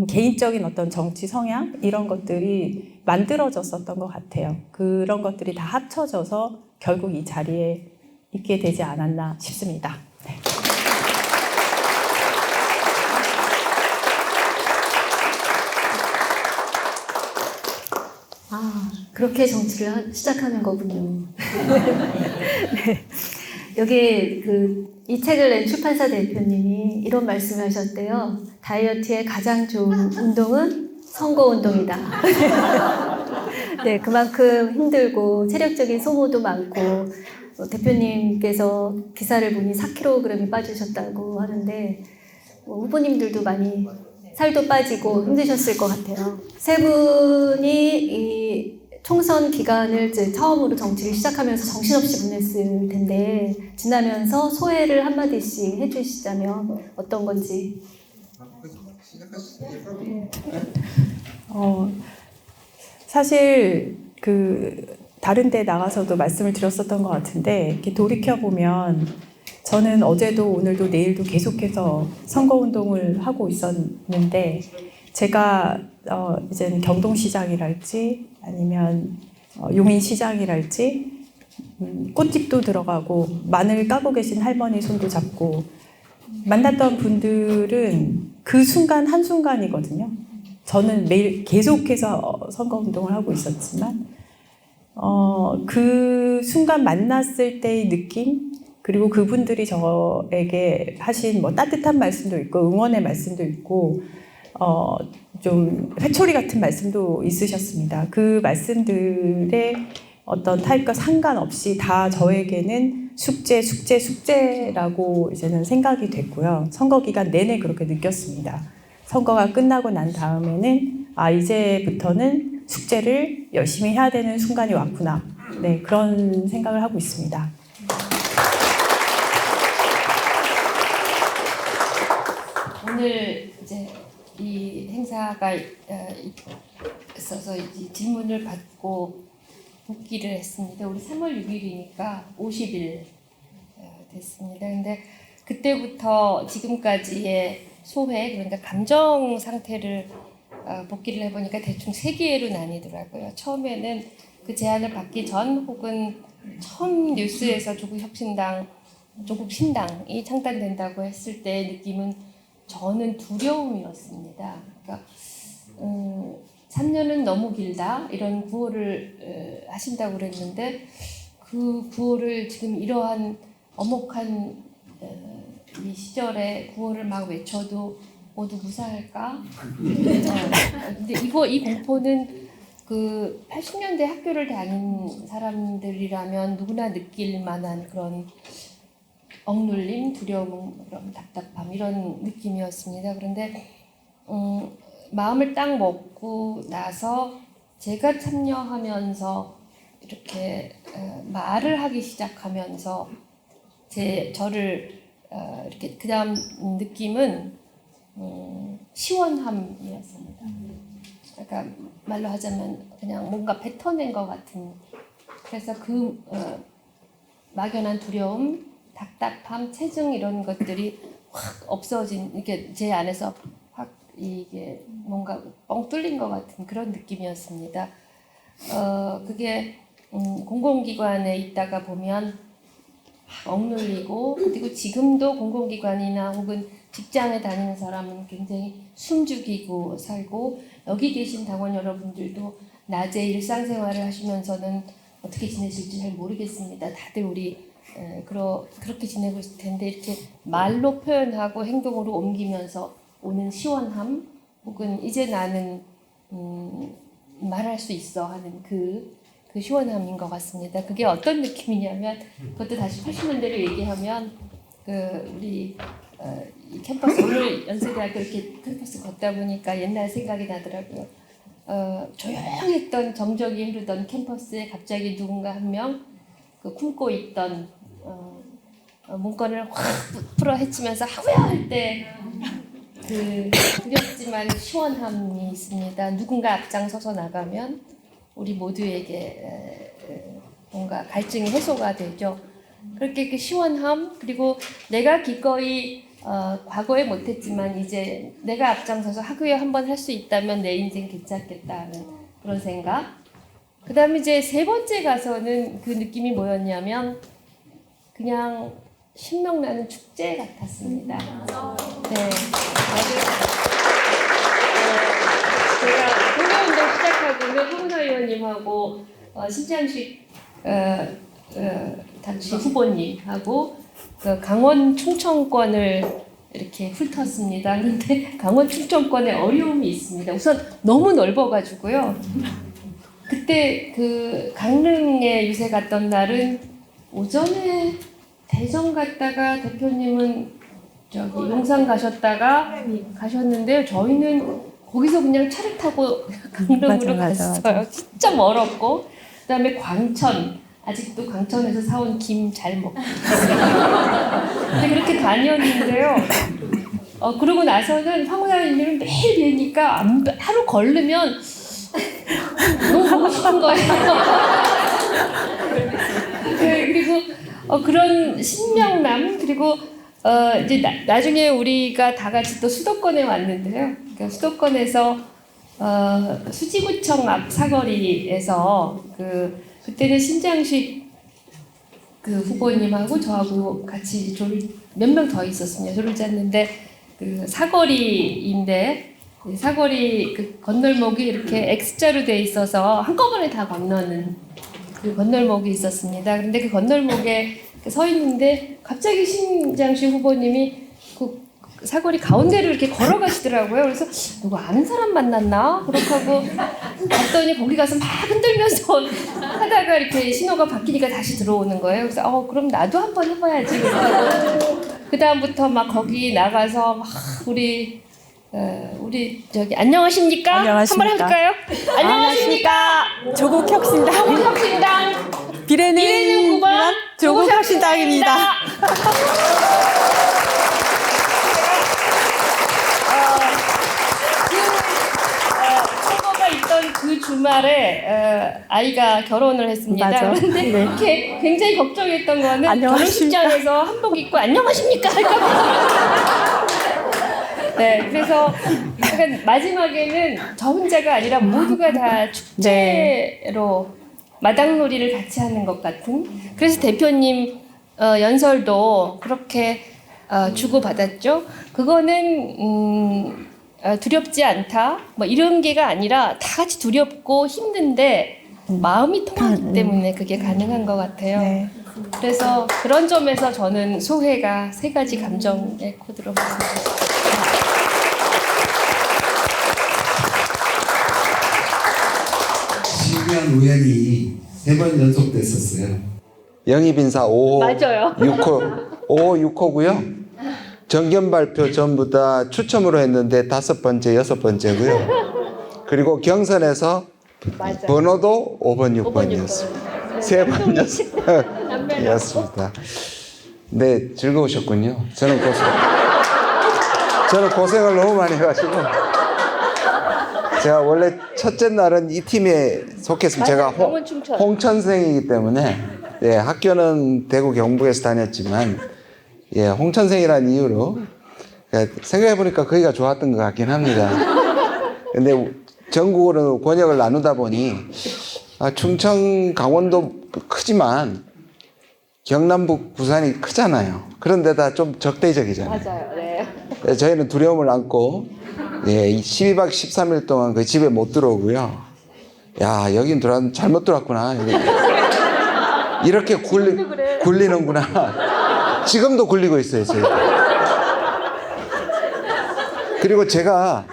개인적인 어떤 정치 성향 이런 것들이 만들어졌었던 것 같아요. 그런 것들이 다 합쳐져서 결국 이 자리에 있게 되지 않았나 싶습니다. 네. 아, 그렇게 정치를 시작하는 거군요. 네. 여기 이 책을 낸 출판사 대표님이 이런 말씀을 하셨대요. 다이어트의 가장 좋은 운동은 선거운동이다. 네, 그만큼 힘들고 체력적인 소모도 많고 대표님께서 기사를 보니 4kg이 빠지셨다고 하는데 후보님들도 많이 살도 빠지고 힘드셨을 것 같아요. 세 분이 이 총선 기간을 처음으로 정치를 시작하면서 정신없이 보냈을 텐데 지나면서 소회를 한마디씩 해주시자면 어떤 건지. 사실 다른 데 나가서도 말씀을 드렸었던 것 같은데 이렇게 돌이켜보면 저는 어제도 오늘도 내일도 계속해서 선거운동을 하고 있었는데 제가 이제는 경동시장이랄지 아니면 용인시장이랄지 꽃집도 들어가고 마늘 까고 계신 할머니 손도 잡고 만났던 분들은 그 순간 한순간이거든요. 저는 매일 계속해서 선거운동을 하고 있었지만 그 순간 만났을 때의 느낌 그리고 그분들이 저에게 하신 따뜻한 말씀도 있고 응원의 말씀도 있고 좀 회초리 같은 말씀도 있으셨습니다. 그 말씀들의 어떤 타입과 상관없이 다 저에게는 숙제라고 이제는 생각이 됐고요. 선거 기간 내내 그렇게 느꼈습니다. 선거가 끝나고 난 다음에는 이제부터는 숙제를 열심히 해야 되는 순간이 왔구나. 네, 그런 생각을 하고 있습니다. 오늘 이제 이 행사가 있어서 질문을 받고 복귀를 했습니다. 우리 3월 6일이니까 50일 됐습니다. 근데 그때부터 지금까지의 소회, 그러니까 감정 상태를 복기를 해보니까 대충 3개로 나뉘더라고요. 처음에는 그 제안을 받기 전 혹은 처음 뉴스에서 조국 신당이 창단된다고 했을 때 느낌은 저는 두려움이었습니다. 그러니까 3년은 너무 길다 이런 구호를 하신다고 그랬는데 그 구호를 지금 이러한 엄혹한 이 시절에 구호를 막 외쳐도 모두 무사할까? 근데 이 공포는 그 80년대 학교를 다닌 사람들이라면 누구나 느낄 만한 그런 억눌림, 두려움, 그런 답답함 이런 느낌이었습니다. 그런데 마음을 딱 먹고 나서 제가 참여하면서 이렇게 말을 하기 시작하면서 저를 이렇게 그다음 느낌은 시원함이었습니다. 그러니까 말로 하자면 그냥 뭔가 뱉어낸 것 같은. 그래서 그 막연한 두려움, 답답함, 체증 이런 것들이 확 없어진 이렇게 제 안에서 확 이게 뭔가 뻥 뚫린 것 같은 그런 느낌이었습니다. 그게 공공기관에 있다가 보면 억눌리고 그리고 지금도 공공기관이나 혹은 직장에 다니는 사람은 굉장히 숨죽이고 살고 여기 계신 당원 여러분들도 낮에 일상생활을 하시면서는 어떻게 지내실지 잘 모르겠습니다. 다들 우리 그렇게 지내고 있을 텐데 이렇게 말로 표현하고 행동으로 옮기면서 오는 시원함 혹은 이제 나는 말할 수 있어 하는 그 시원함인 것 같습니다. 그게 어떤 느낌이냐면 그것도 다시 80년대로 얘기하면 우리 이 캠퍼스 오늘 연세대학교 이렇게 캠퍼스 걷다 보니까 옛날 생각이 나더라고요. 조용했던 정적이 흐르던 캠퍼스에 갑자기 누군가 한 명 품고 있던 문건을 확 풀어 헤치면서 하우야 할 때 두렵지만 시원함이 있습니다. 누군가 앞장서서 나가면 우리 모두에게 뭔가 갈증이 해소가 되죠. 그렇게 그 시원함, 그리고 내가 기꺼이 과거에 못했지만 이제 내가 앞장서서 하루에 한 번 할 수 있다면 내 인생 괜찮겠다는 그런 생각. 그 다음에 이제 세 번째 가서는 그 느낌이 뭐였냐면 그냥 신명나는 축제 같았습니다. 네. 제가 공개운동 시작하고는 황운하 의원님하고 신장식 당시 후보님하고 그 강원 충청권을 이렇게 훑었습니다. 그런데 강원 충청권에 어려움이 있습니다. 우선 너무 넓어가지고요. 그때 그 강릉에 유세 갔던 날은 오전에 대전 갔다가 대표님은 저기 용산 가셨는데요. 저희는 거기서 그냥 차를 타고 강릉으로 갔어요. 진짜 멀었고, 그다음에 광천, 아직도 광천에서 사온 김 잘 먹고 근데 그렇게 다녔는데요. 그러고 나서는 황운하님을 매일 뵈니까 하루 걸르면 너무 보고 싶은 거예요. 네, 그리고 그런 신명남, 그리고 이제 나중에 우리가 다 같이 또 수도권에 왔는데요. 그러니까 수도권에서 수지구청 앞 사거리에서 그때는 신장식 그 후보님하고 저하고 같이 몇 명 더 있었습니다. 졸을 짰는데 그 사거리인데 사거리 그 건널목이 이렇게 X자로 돼 있어서 한꺼번에 다 건너는 그 건널목이 있었습니다. 그런데 그 건널목에 서 있는데 갑자기 신장식 후보님이 그 사거리 가운데를 이렇게 걸어가시더라고요. 그래서 누구 아는 사람 만났나? 그렇게 하고 봤더니 거기 가서 막 흔들면서 하다가 이렇게 신호가 바뀌니까 다시 들어오는 거예요. 그래서 그럼 나도 한번 해봐야지. 그 다음부터 막 거기 나가서 막 우리 저기 안녕하십니까? 한번 해볼까요? 안녕하십니까? 조국혁신당 비례는 9번 조국혁신당입니다. 선거가 있던 그 주말에 아이가 결혼을 했습니다. 맞아. 그런데 네. 이렇게 굉장히 걱정했던 거는 안녕하십니까? 결혼식장에서 한복 입고 안녕하십니까 할까. 네, 그래서 약간 마지막에는 저 혼자가 아니라 모두가 다 축제로 마당놀이를 같이 하는 것 같은. 그래서 대표님 연설도 그렇게 주고받았죠. 그거는 두렵지 않다 뭐 이런 게가 아니라 다 같이 두렵고 힘든데 마음이 통하기 때문에 그게 가능한 것 같아요. 네. 그래서 그런 점에서 저는 소회가 세 가지 감정의 코드로 봤습니다. 신기한 우연이 3번 연속됐었어요. 영입인사 5호, 맞아요. 6호, 5호, 6호고요. 정견 발표 전부 다 추첨으로 했는데 5번째, 6번째고요. 그리고 경선에서 번호도 5번, 6번이었습니다. 3번 였습니다. 네, 즐거우셨군요. 저는 고생을 너무 많이 해가지고. 제가 원래 첫째 날은 이 팀에 속했습니다. 제가 홍천생이기 때문에, 예, 학교는 대구 경북에서 다녔지만, 예, 홍천생이라는 이유로, 생각해보니까 거기가 좋았던 것 같긴 합니다. 근데 전국으로 권역을 나누다 보니, 충청, 강원도 크지만, 경남북, 부산이 크잖아요. 그런데다 좀 적대적이잖아요. 맞아요. 네. 저희는 두려움을 안고, 예, 12박 13일 동안 그 집에 못 들어오고요. 야, 여긴 잘못 들어왔구나. 이렇게 굴리는구나. 지금도 굴리고 있어요, 저희. 그리고 제가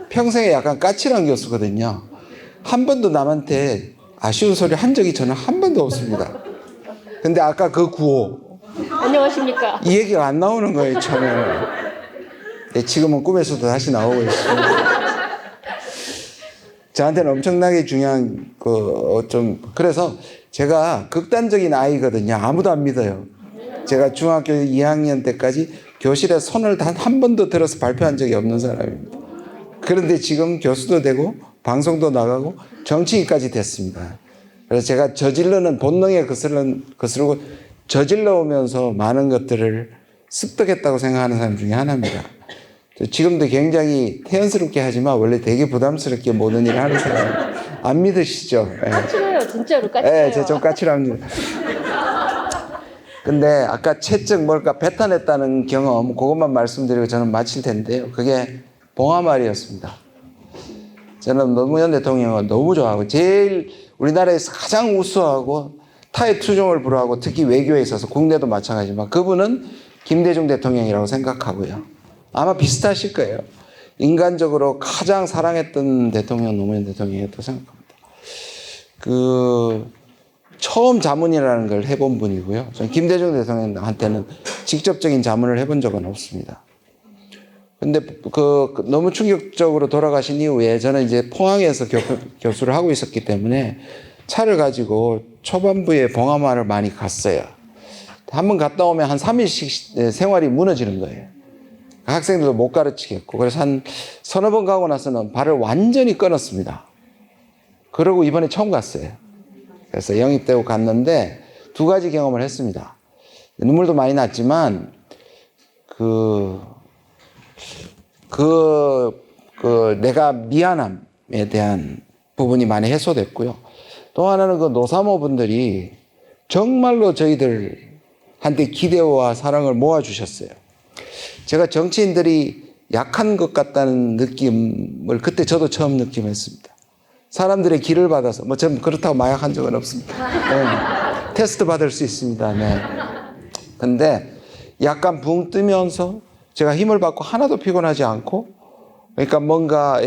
평생에 약간 까칠한 교수거든요. 한 번도 남한테 아쉬운 소리 한 적이 저는 한 번도 없습니다. 근데 아까 그 구호. 안녕하십니까? 이 얘기가 안 나오는 거예요, 처음에는. 네, 지금은 꿈에서도 다시 나오고 있습니다. 저한테는 엄청나게 중요한 그래서 제가 극단적인 아이거든요. 아무도 안 믿어요. 제가 중학교 2학년 때까지 교실에 손을 단 한 번도 들어서 발표한 적이 없는 사람입니다. 그런데 지금 교수도 되고 방송도 나가고 정치인까지 됐습니다. 그래서 제가 저질러는 본능에 거스르고 저질러 오면서 많은 것들을 습득했다고 생각하는 사람 중에 하나입니다. 지금도 굉장히 태연스럽게 하지만 원래 되게 부담스럽게 모든 일을 하는 사람 안 믿으시죠? 까칠해요, 진짜로 까칠해요. 네, 제가 좀 까칠합니다. 근데 아까 채증 뭘까 뱉어냈다는 경험 그것만 말씀드리고 저는 마칠 텐데요. 그게 봉하마리였습니다. 저는 노무현 대통령을 너무 좋아하고 제일 우리나라에서 가장 우수하고 타의 투정을 불허하고 특히 외교에 있어서 국내도 마찬가지지만 그분은 김대중 대통령이라고 생각하고요. 아마 비슷하실 거예요. 인간적으로 가장 사랑했던 대통령 노무현 대통령이었다고 생각합니다. 처음 자문이라는 걸 해본 분이고요. 저는 김대중 대통령한테는 직접적인 자문을 해본 적은 없습니다. 근데 너무 충격적으로 돌아가신 이후에 저는 이제 포항에서 교수를 하고 있었기 때문에 차를 가지고 초반부에 봉하마를 많이 갔어요. 한번 갔다 오면 한 3일씩 생활이 무너지는 거예요. 학생들도 못 가르치겠고. 그래서 한 서너 번 가고 나서는 발을 완전히 끊었습니다. 그러고 이번에 처음 갔어요. 그래서 영입되고 갔는데 두 가지 경험을 했습니다. 눈물도 많이 났지만 내가 미안함에 대한 부분이 많이 해소됐고요. 또 하나는 노사모 분들이 정말로 저희들한테 기대와 사랑을 모아주셨어요. 제가 정치인들이 약한 것 같다는 느낌을 그때 저도 처음 느끼했습니다. 사람들의 기를 받아서 전 그렇다고 마약한 적은 없습니다. 네. 테스트 받을 수 있습니다. 네. 근데 약간 붕 뜨면서 제가 힘을 받고 하나도 피곤하지 않고 그러니까 뭔가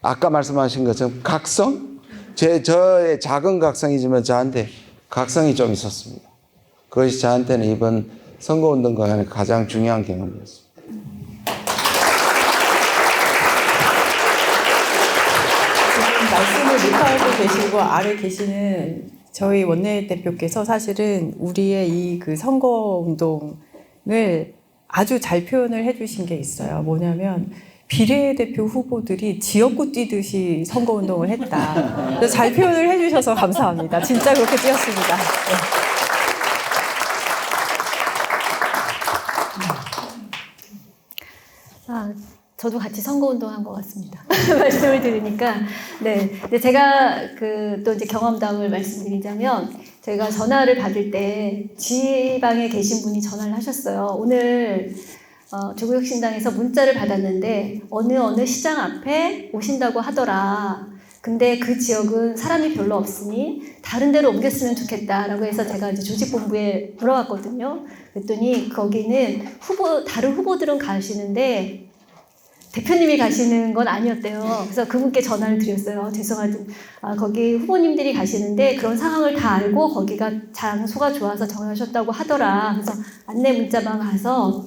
아까 말씀하신 것처럼 각성? 저의 작은 각성이지만 저한테 각성이 좀 있었습니다. 그것이 저한테는 이번 선거운동과 관련 가장 중요한 경험이었습니다. 말씀을 못하고 계시고 아래 계시는 저희 원내대표께서 사실은 우리의 이 선거운동을 아주 잘 표현을 해주신 게 있어요. 뭐냐면 비례대표 후보들이 지역구 뛰듯이 선거운동을 했다. 그래서 잘 표현을 해주셔서 감사합니다. 진짜 그렇게 뛰었습니다. 네. 저도 같이 선거운동한 것 같습니다. 말씀을 들으니까. 네. 근데 제가 또 이제 경험담을 말씀드리자면, 제가 전화를 받을 때 지방에 계신 분이 전화를 하셨어요. 오늘 조국혁신당에서 문자를 받았는데, 어느 시장 앞에 오신다고 하더라. 근데 그 지역은 사람이 별로 없으니 다른 데로 옮겼으면 좋겠다라고 해서 제가 이제 조직본부에 물어봤거든요. 그랬더니 거기는 다른 후보들은 가시는데 대표님이 가시는 건 아니었대요. 그래서 그분께 전화를 드렸어요. 죄송하지만 거기 후보님들이 가시는데 그런 상황을 다 알고 거기가 장소가 좋아서 정하셨다고 하더라. 그래서 안내 문자만 가서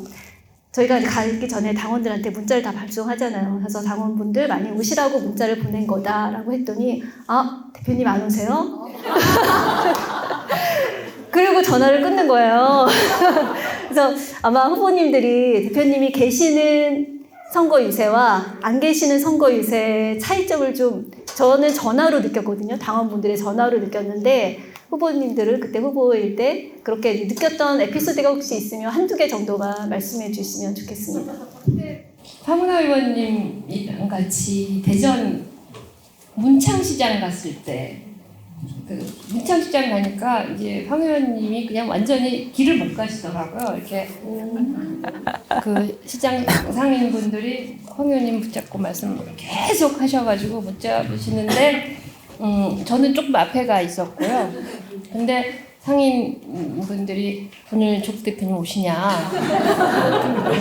저희가 가기 전에 당원들한테 문자를 다 발송하잖아요. 그래서 당원분들 많이 오시라고 문자를 보낸 거다라고 했더니 대표님 안 오세요? 그리고 전화를 끊는 거예요. 그래서 아마 후보님들이 대표님이 계시는 선거 유세와 안 계시는 선거 유세의 차이점을 저는 전화로 느꼈거든요. 당원분들의 전화로 느꼈는데 후보님들은 그때 후보일 때 그렇게 느꼈던 에피소드가 혹시 있으면 한두 개 정도만 말씀해 주시면 좋겠습니다. 황운하 의원님이랑 같이 대전 문창시장 갔을 때 문창시장 가니까 이제 황 의원님이 그냥 완전히 길을 못 가시더라고요. 이렇게 그 시장 상인분들이 황 의원님 붙잡고 말씀 계속 하셔가지고 못 잡으시는데 저는 조금 앞에 가 있었고요. 근데 상인분들이 오늘 조국 대표님 오시냐.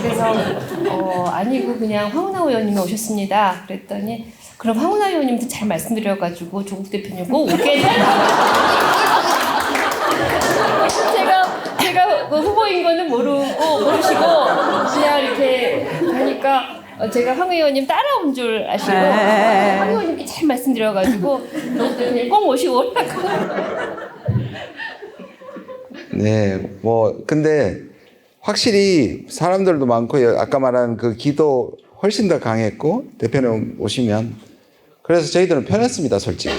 그래서 아니고 그냥 황운하 의원님이 오셨습니다. 그랬더니 그럼 황운하 의원님도 잘 말씀드려가지고 조국 대표님 꼭 오게 제가 후보인 거는 모르시고 그냥 이렇게 하니까 제가 황 의원님 따라온 줄 아시고 황 의원님께 잘 말씀드려가지고 조국 대표님 꼭 모시고 오라고. 네, 근데 확실히 사람들도 많고 아까 말한 그 기도 훨씬 더 강했고 대표님 오시면 그래서 저희들은 편했습니다, 솔직히.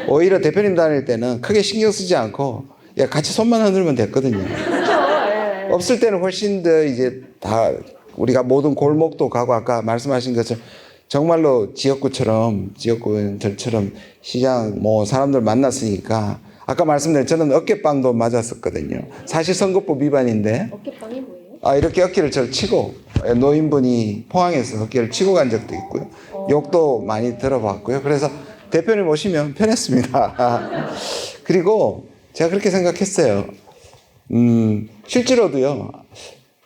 오히려 대표님 다닐 때는 크게 신경 쓰지 않고 같이 손만 흔들면 됐거든요. 없을 때는 훨씬 더 이제 다 우리가 모든 골목도 가고 아까 말씀하신 것처럼 정말로 지역구들처럼 시장 뭐 사람들 만났으니까 아까 말씀드린 저는 어깨빵도 맞았었거든요. 사실 선거법 위반인데 어깨빵이 뭐예요? 이렇게 어깨를 저를 치고 노인분이 포항에서 어깨를 치고 간 적도 있고요. 욕도 많이 들어봤고요. 그래서 대표님 오시면 편했습니다. 그리고 제가 그렇게 생각했어요. 실제로도요.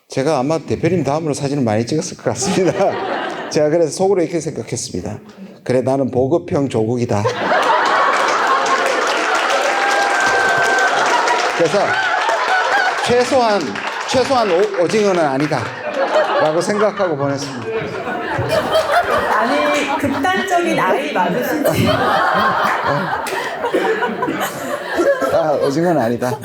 제가 아마 대표님 다음으로 사진을 많이 찍었을 것 같습니다. 제가 그래서 속으로 이렇게 생각했습니다. 그래 나는 보급형 조국이다. 그래서 최소한 오징어는 아니다 라고 생각하고 보냈습니다. 아니 극단적인 아이 맞으신지. 오징어는 아니다.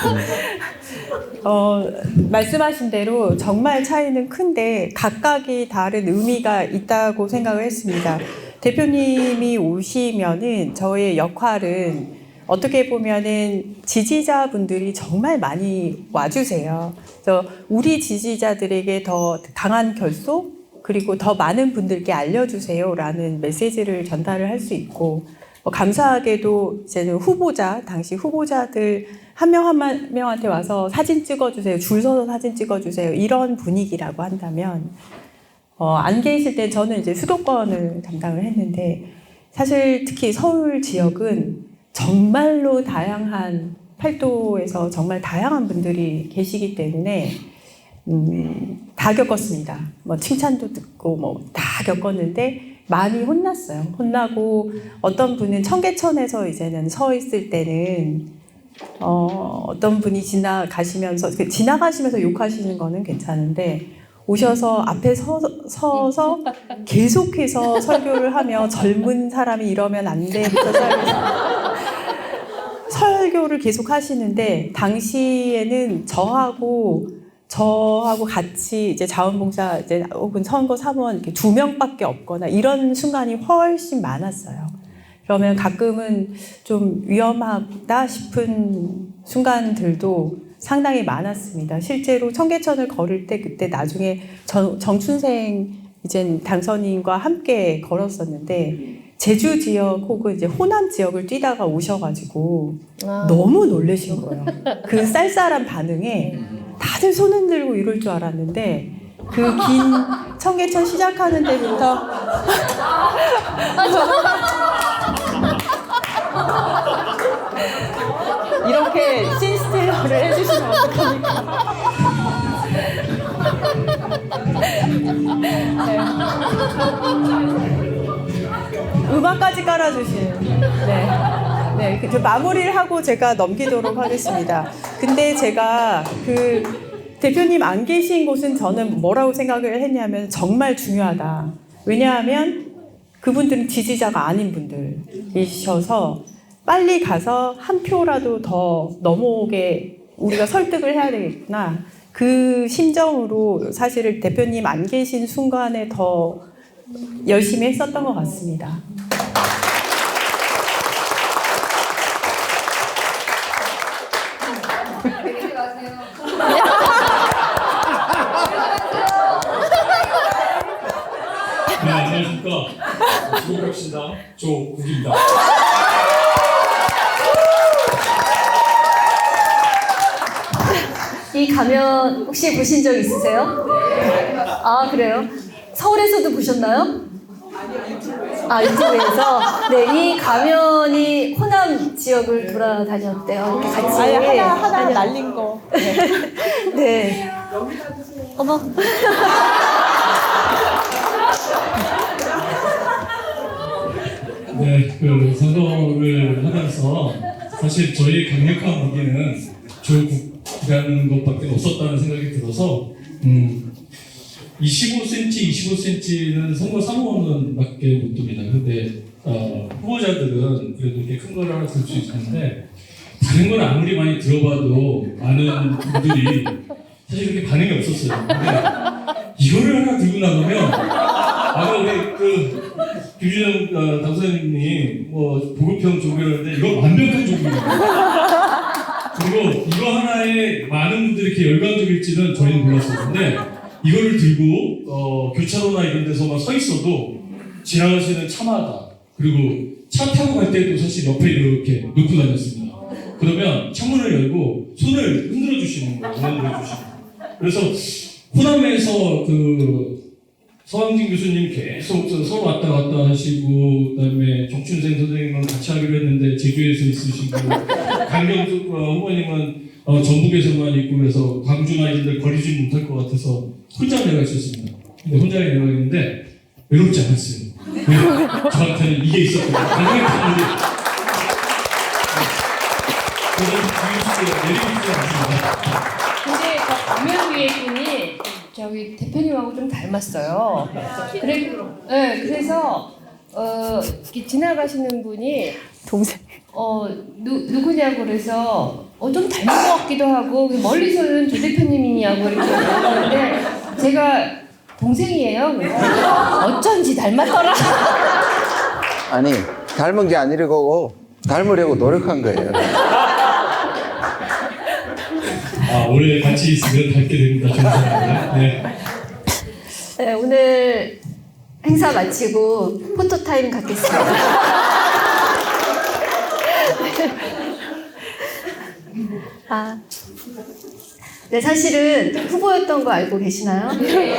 말씀하신 대로 정말 차이는 큰데 각각이 다른 의미가 있다고 생각을 했습니다. 대표님이 오시면은 저의 역할은 어떻게 보면은 지지자분들이 정말 많이 와주세요. 그래서 우리 지지자들에게 더 강한 결속 그리고 더 많은 분들께 알려주세요라는 메시지를 전달을 할 수 있고 감사하게도 이제는 당시 후보자들 한 명 한 명한테 와서 사진 찍어주세요. 줄 서서 사진 찍어주세요. 이런 분위기라고 한다면 안 계실 때 저는 이제 수도권을 담당을 했는데 사실 특히 서울 지역은 정말로 다양한 팔도에서 정말 다양한 분들이 계시기 때문에 다 겪었습니다. 뭐 칭찬도 듣고 뭐 다 겪었는데 많이 혼났어요. 혼나고 어떤 분은 청계천에서 이제는 서 있을 때는 어떤 분이 지나가시면서 욕하시는 거는 괜찮은데 오셔서 앞에 서서 계속해서 설교를 하며 젊은 사람이 이러면 안 돼부터 시작해서 설교를 계속 하시는데 당시에는 저하고 같이 이제 자원봉사 혹은 선거 사무원 이렇게 2명밖에 없거나 이런 순간이 훨씬 많았어요. 그러면 가끔은 좀 위험하다 싶은 순간들도 상당히 많았습니다. 실제로 청계천을 걸을 때 그때 나중에 정춘생 이제 당선인과 함께 걸었었는데 제주 지역 혹은 이제 호남 지역을 뛰다가 오셔가지고 너무 놀라신 거예요. 그 쌀쌀한 반응에 다들 손 흔들고 이럴 줄 알았는데 그 긴 청계천 시작하는 데부터 이렇게 씬스틸러를 해주시면 어떡합니까? 네. 음악까지 깔아주신. 네, 마무리를 하고 제가 넘기도록 하겠습니다. 근데 제가 그 대표님 안 계신 곳은 저는 뭐라고 생각을 했냐면 정말 중요하다. 왜냐하면 그분들은 지지자가 아닌 분들이셔서 빨리 가서 한 표라도 더 넘어오게 우리가 설득을 해야 되겠구나. 그 심정으로 사실 대표님 안 계신 순간에 더 열심히 했었던 것 같습니다. 네, 안녕하십니까. 조국혁신당 조국입니다. 이 가면 혹시 보신 적 있으세요? 아, 그래요? 서울에서도 보셨나요? 유튜브에서. 네, 이 가면이 호남 지역을 돌아다녔대요. 이렇게 같이. 하나 날린 거. 네. 어머. 네, 그 선거를 하면서 사실 저희의 강력한 무기는 조국이라는 것밖에 없었다는 생각이 들어서 25cm는 선거 사무원밖에 못 둡니다. 근데 후보자들은 그래도 이렇게 큰 걸 하나 들 수 있는데 다른 건 아무리 많이 들어봐도 많은 분들이 사실 그렇게 반응이 없었어요. 근데 이거를 하나 들고 나가면 아까 우리 김준영 당선인님 보급형 종교라는데 이거 완벽한 종교예요. 그리고 이거 하나에 많은 분들이 이렇게 열광적일지는 저희는 몰랐었는데 이거를 들고 교차로나 이런 데서 막 서 있어도 지나가시는 차마다 그리고 차 타고 갈 때도 사실 옆에 이렇게 놓고 다녔습니다. 그러면 창문을 열고 손을 흔들어 주시는 거예요. 흔들어 주시는 거예요. 그래서 호남에서 서왕진 교수님 계속 서울 왔다 갔다 하시고 그다음에 정춘생 선생님은 같이 하기로 했는데 제주에서 있으시고 강경숙 후보님은 전북에서만 있고 그래서 광주나 이런 데 거리지 못할 것 같아서 혼자 내가 있었습니다. 근데 혼자 내가 있는데 외롭지 않았어요. 저한테는 이게 있었거든요. 강력한 우리 저는 내리고 있지 않습니다. 근데 저 가면 위에 분이 저기 대표님하고 좀 닮았어요. 그래서 이렇게 지나가시는 분이 동생. 누구냐고 그래서 좀 닮은 것 같기도 하고 멀리서는 조 대표님이냐고 이렇게 물어보는데 제가 동생이에요. 어쩐지 닮았더라. 아니 닮은 게 아니고 닮으려고 노력한 거예요. 오래 같이 있으면 닮게 됩니다. 네, 오늘 행사 마치고 포토타임 갖겠습니다. 네, 사실은 후보였던 거 알고 계시나요? 이제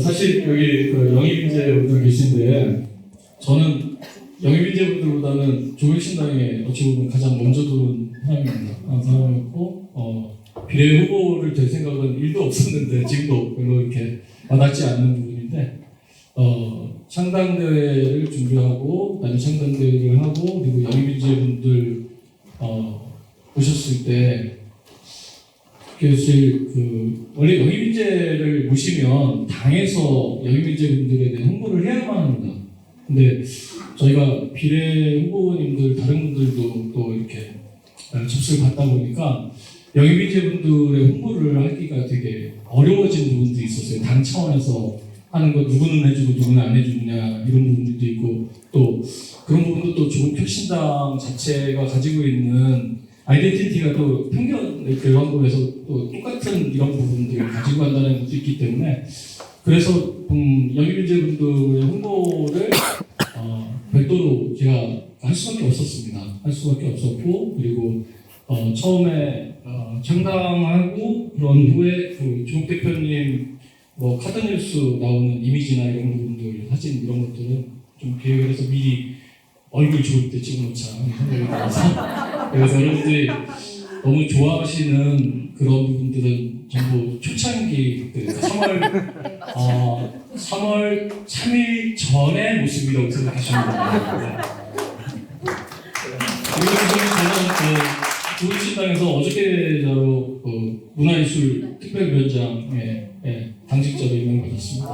사실 여기 영입인재분들 계신데 저는 영입인재분들보다는 조국신당에 어찌 보면 가장 먼저 들어온 사람이었고 비례 후보를 될 생각은 1도 없었는데 지금도 별로 이렇게 와닿지 않는 부분인데 창당대회를 준비하고 그다음에 창당대회를 하고 그리고 영입인재분들 오셨을 때 사실 원래 영입인재를 모시면 당에서 영입인재분들에 대한 홍보를 해야만 합니다. 근데 저희가 비례 후보님들 다른 분들도 또 이렇게 접수를 받다 보니까 영입인재분들의 홍보를 하기가 되게 어려워진 부분도 있었어요. 당 차원에서 하는 거 누구는 해주고 누구는 안 해주느냐 이런 부분들도 있고 또 그런 부분도 또 조국혁신당 자체가 가지고 있는 아이덴티티가 또 편견 결과에서 또 똑같은 이런 부분들을 가지고 간다는 것도 있기 때문에 그래서 영입인재분들의 홍보를 별도로 제가 할 수밖에 없었습니다. 할 수밖에 없었고 그리고 처음에 창당하고 그런 후에 조국 대표님 카드뉴스 나오는 이미지나 이런 부분들 사진 이런 것들은 좀 계획을 해서 미리 얼굴 좋을 때 찍어놓자 생각이 들어서 그래서 여러분들이 너무 좋아하시는 그런 부분들은 전부 초창기 3월 3일 전의 모습이라고 생각하시면 됩니다. 그리고 저는 조국신당에서 어저께 자로 문화예술 특별위원장에 당직자로 임명받았습니다.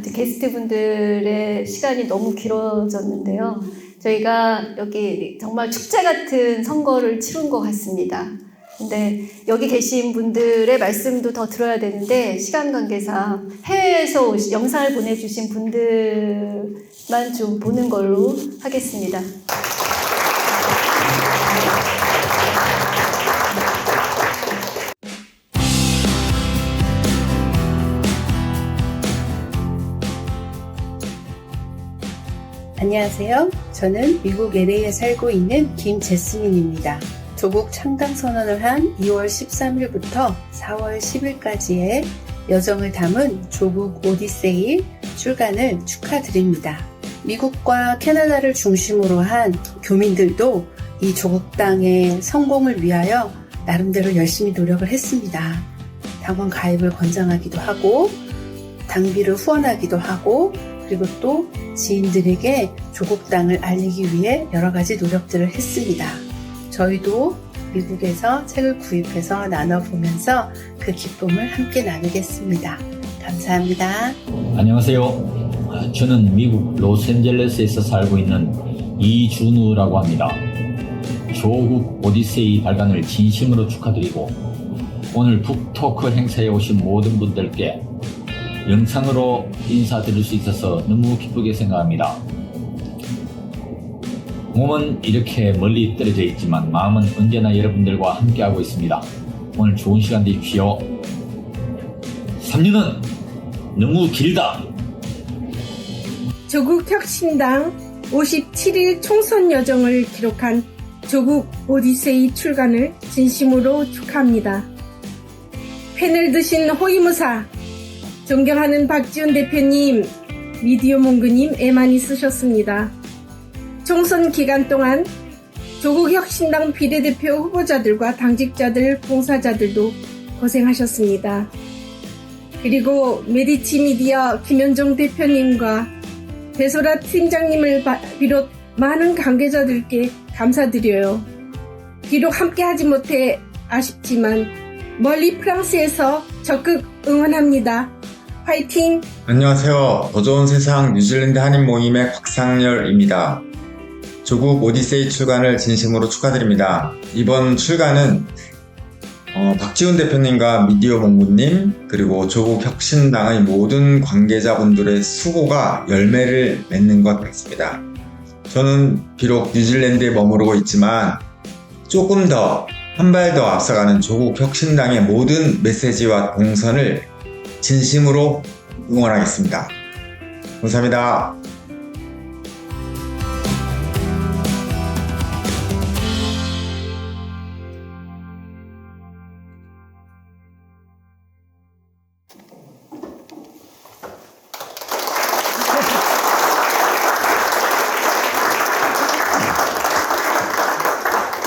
이제 게스트분들의 시간이 너무 길어졌는데요. 저희가 여기 정말 축제 같은 선거를 치른 것 같습니다. 근데 여기 계신 분들의 말씀도 더 들어야 되는데 시간 관계상 해외에서 영상을 보내주신 분들만 좀 보는 걸로 하겠습니다. 안녕하세요. 저는 미국 LA에 살고 있는 김제스민입니다. 조국 창당 선언을 한 2월 13일부터 4월 10일까지의 여정을 담은 조국 오디세이 출간을 축하드립니다. 미국과 캐나다를 중심으로 한 교민들도 이 조국당의 성공을 위하여 나름대로 열심히 노력을 했습니다. 당원 가입을 권장하기도 하고 당비를 후원하기도 하고 그리고 또 지인들에게 조국 땅을 알리기 위해 여러 가지 노력들을 했습니다. 저희도 미국에서 책을 구입해서 나눠보면서 그 기쁨을 함께 나누겠습니다. 감사합니다. 안녕하세요. 저는 미국 로스앤젤레스에서 살고 있는 이준우라고 합니다. 조국 오디세이 발간을 진심으로 축하드리고 오늘 북토크 행사에 오신 모든 분들께 영상으로 인사드릴 수 있어서 너무 기쁘게 생각합니다. 몸은 이렇게 멀리 떨어져 있지만 마음은 언제나 여러분들과 함께하고 있습니다. 오늘 좋은 시간 되십시오. 3년은 너무 길다. 조국혁신당 57일 총선 여정을 기록한 조국 오디세이 출간을 진심으로 축하합니다. 펜을 드신 호위무사, 존경하는 박지원 대표님, 미디어 몽그님 애 많이 쓰셨습니다. 총선 기간 동안 조국혁신당 비례대표 후보자들과 당직자들, 봉사자들도 고생하셨습니다. 그리고 메디치 미디어 김현종 대표님과 배소라 팀장님을 비롯 많은 관계자들께 감사드려요. 비록 함께하지 못해 아쉽지만 멀리 프랑스에서 적극 응원합니다. 화이팅! 안녕하세요. 더 좋은 세상 뉴질랜드 한인 모임의 곽상열입니다. 조국 오디세이 출간을 진심으로 축하드립니다. 이번 출간은 박지훈 대표님과 미디어 몽구님 그리고 조국 혁신당의 모든 관계자분들의 수고가 열매를 맺는 것 같습니다. 저는 비록 뉴질랜드에 머무르고 있지만 조금 더 한 발 더 앞서가는 조국 혁신당의 모든 메시지와 공선을 진심으로 응원하겠습니다. 감사합니다.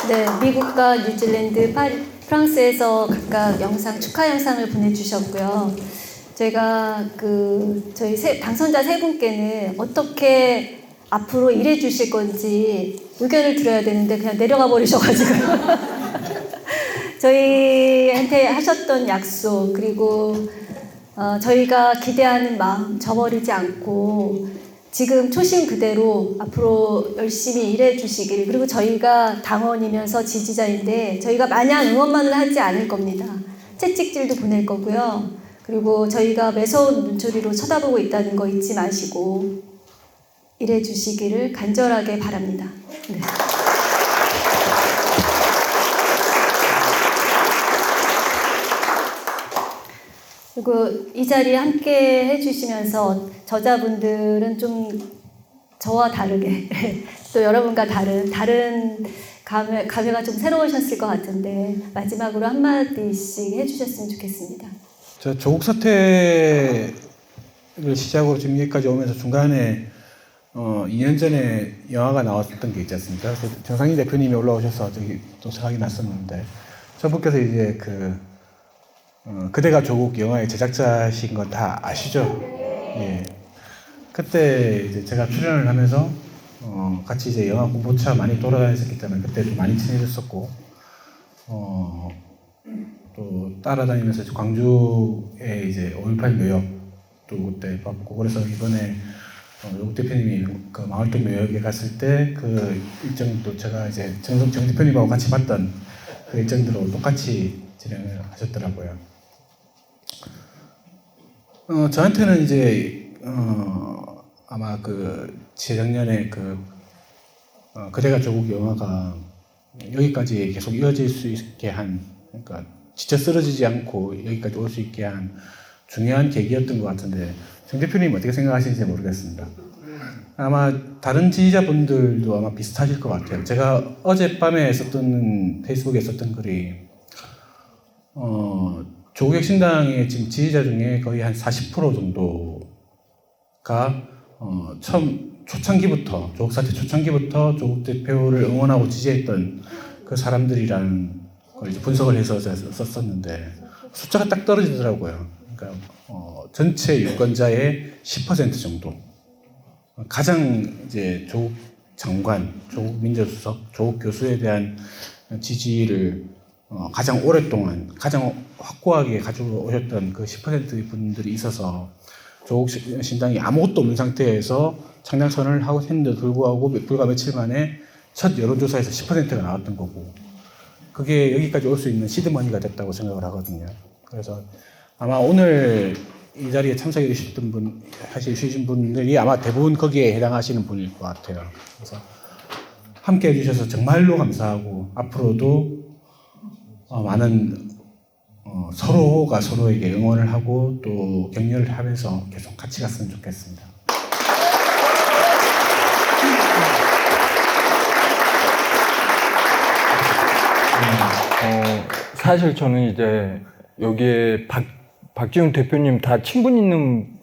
네, 미국과 뉴질랜드, 프랑스에서 각각 축하 영상을 보내주셨고요. 저희가 저희 당선자 세 분께는 어떻게 앞으로 일해 주실 건지 의견을 들어야 되는데 그냥 내려가 버리셔가지고 저희한테 하셨던 약속 그리고 저희가 기대하는 마음 저버리지 않고 지금 초심 그대로 앞으로 열심히 일해 주시길 그리고 저희가 당원이면서 지지자인데 저희가 마냥 응원만을 하지 않을 겁니다. 채찍질도 보낼 거고요. 그리고 저희가 매서운 눈초리로 쳐다보고 있다는 거 잊지 마시고 일해 주시기를 간절하게 바랍니다. 네. 그리고 이 자리에 함께 해주시면서 저자분들은 좀 저와 다르게 또 여러분과 다른 감회가 좀 새로우셨을 것 같은데 마지막으로 한마디씩 해주셨으면 좋겠습니다. 저 조국 사태를 시작으로 지금 여기까지 오면서 중간에 2년 전에 영화가 나왔었던 게 있지 않습니까? 그래서 정상희 대표님이 올라오셔서 저기 또 생각이 났었는데 저분께서 이제 그대가 조국 영화의 제작자신 거 다 아시죠? 예. 그때 이제 제가 출연을 하면서 같이 이제 영화 공보차 많이 돌아다녔었기 때문에 그때 좀 많이 친해졌었고 또 따라다니면서 광주에 이제 5.18 묘역도 그때 봤고 그래서 이번에 조국 대표님이 그 마을동 묘역에 갔을 때 그 일정도 제가 이제 정 대표님하고 같이 봤던 그 일정들로 똑같이 진행을 하셨더라고요. 저한테는 이제 아마 재작년에 그대가 조국 영화가 여기까지 계속 이어질 수 있게 한 그러니까 지쳐 쓰러지지 않고 여기까지 올 수 있게 한 중요한 계기였던 것 같은데 정 대표님 어떻게 생각하시는지 모르겠습니다. 아마 다른 지지자분들도 아마 비슷하실 것 같아요. 제가 어젯밤에 페이스북에 썼던 글이 조국혁신당의 지금 지지자 중에 거의 한 40% 정도가 처음 초창기부터 조국 사태 초창기부터 조국 대표를 응원하고 지지했던 그 사람들이라는 걸 이제 분석을 해서 썼었는데 숫자가 딱 떨어지더라고요. 그러니까 전체 유권자의 10% 정도. 가장 이제 조국 장관, 조국 민정수석, 조국 교수에 대한 지지를 가장 오랫동안 가장 확고하게 가지고 오셨던 그 10%의 분들이 있어서 조국 신당이 아무것도 없는 상태에서 창당선언을 하고 했는데도 불구하고 불과 며칠 만에 첫 여론조사에서 10%가 나왔던 거고, 그게 여기까지 올 수 있는 시드머니가 됐다고 생각을 하거든요. 그래서 아마 오늘 이 자리에 참석해 주신 분들이 아마 대부분 거기에 해당하시는 분일 것 같아요. 그래서 함께 해주셔서 정말로 감사하고, 앞으로도 많은 서로가 서로에게 응원을 하고 또 격려를 하면서 계속 같이 갔으면 좋겠습니다. 사실 저는 이제 여기에 박지훈 대표님 다 친분 있는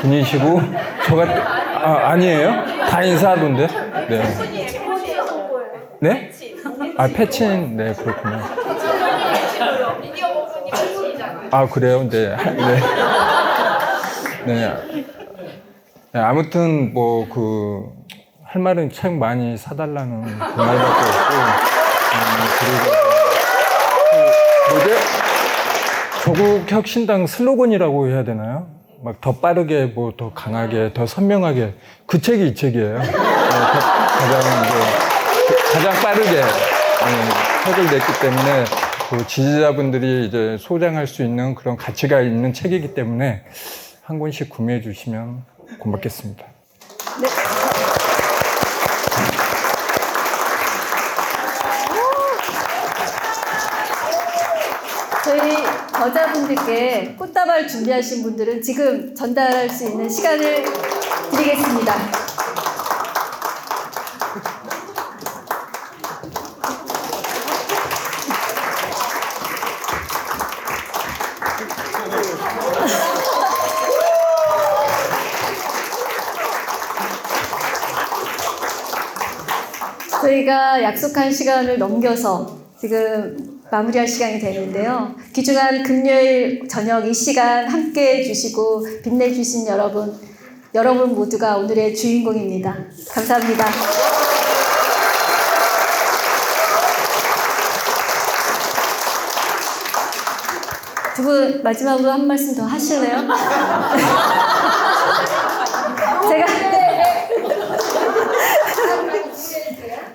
분이시고, 아니에요? 다 인사하던데? 네. 네? 패친, 네, 그렇군요. 그래요? 네. 네, 아무튼, 할 말은 책 많이 사달라는 그 말밖에 없고, 그리고, 조국 혁신당 슬로건이라고 해야 되나요? 막 더 빠르게, 더 강하게, 더 선명하게. 그 책이 이 책이에요. 가장 빠르게 책을 냈기 때문에 그 지지자분들이 이제 소장할 수 있는 그런 가치가 있는 책이기 때문에 한 권씩 구매해 주시면 고맙겠습니다. 네. 저희 저자분들께 꽃다발 준비하신 분들은 지금 전달할 수 있는 시간을 드리겠습니다. 저희가 약속한 시간을 넘겨서 지금 마무리할 시간이 되는데요. 귀중한 금요일 저녁 이 시간 함께해 주시고 빛내주신 여러분 모두가 오늘의 주인공입니다. 감사합니다. 두 분 마지막으로 한 말씀 더 하실래요?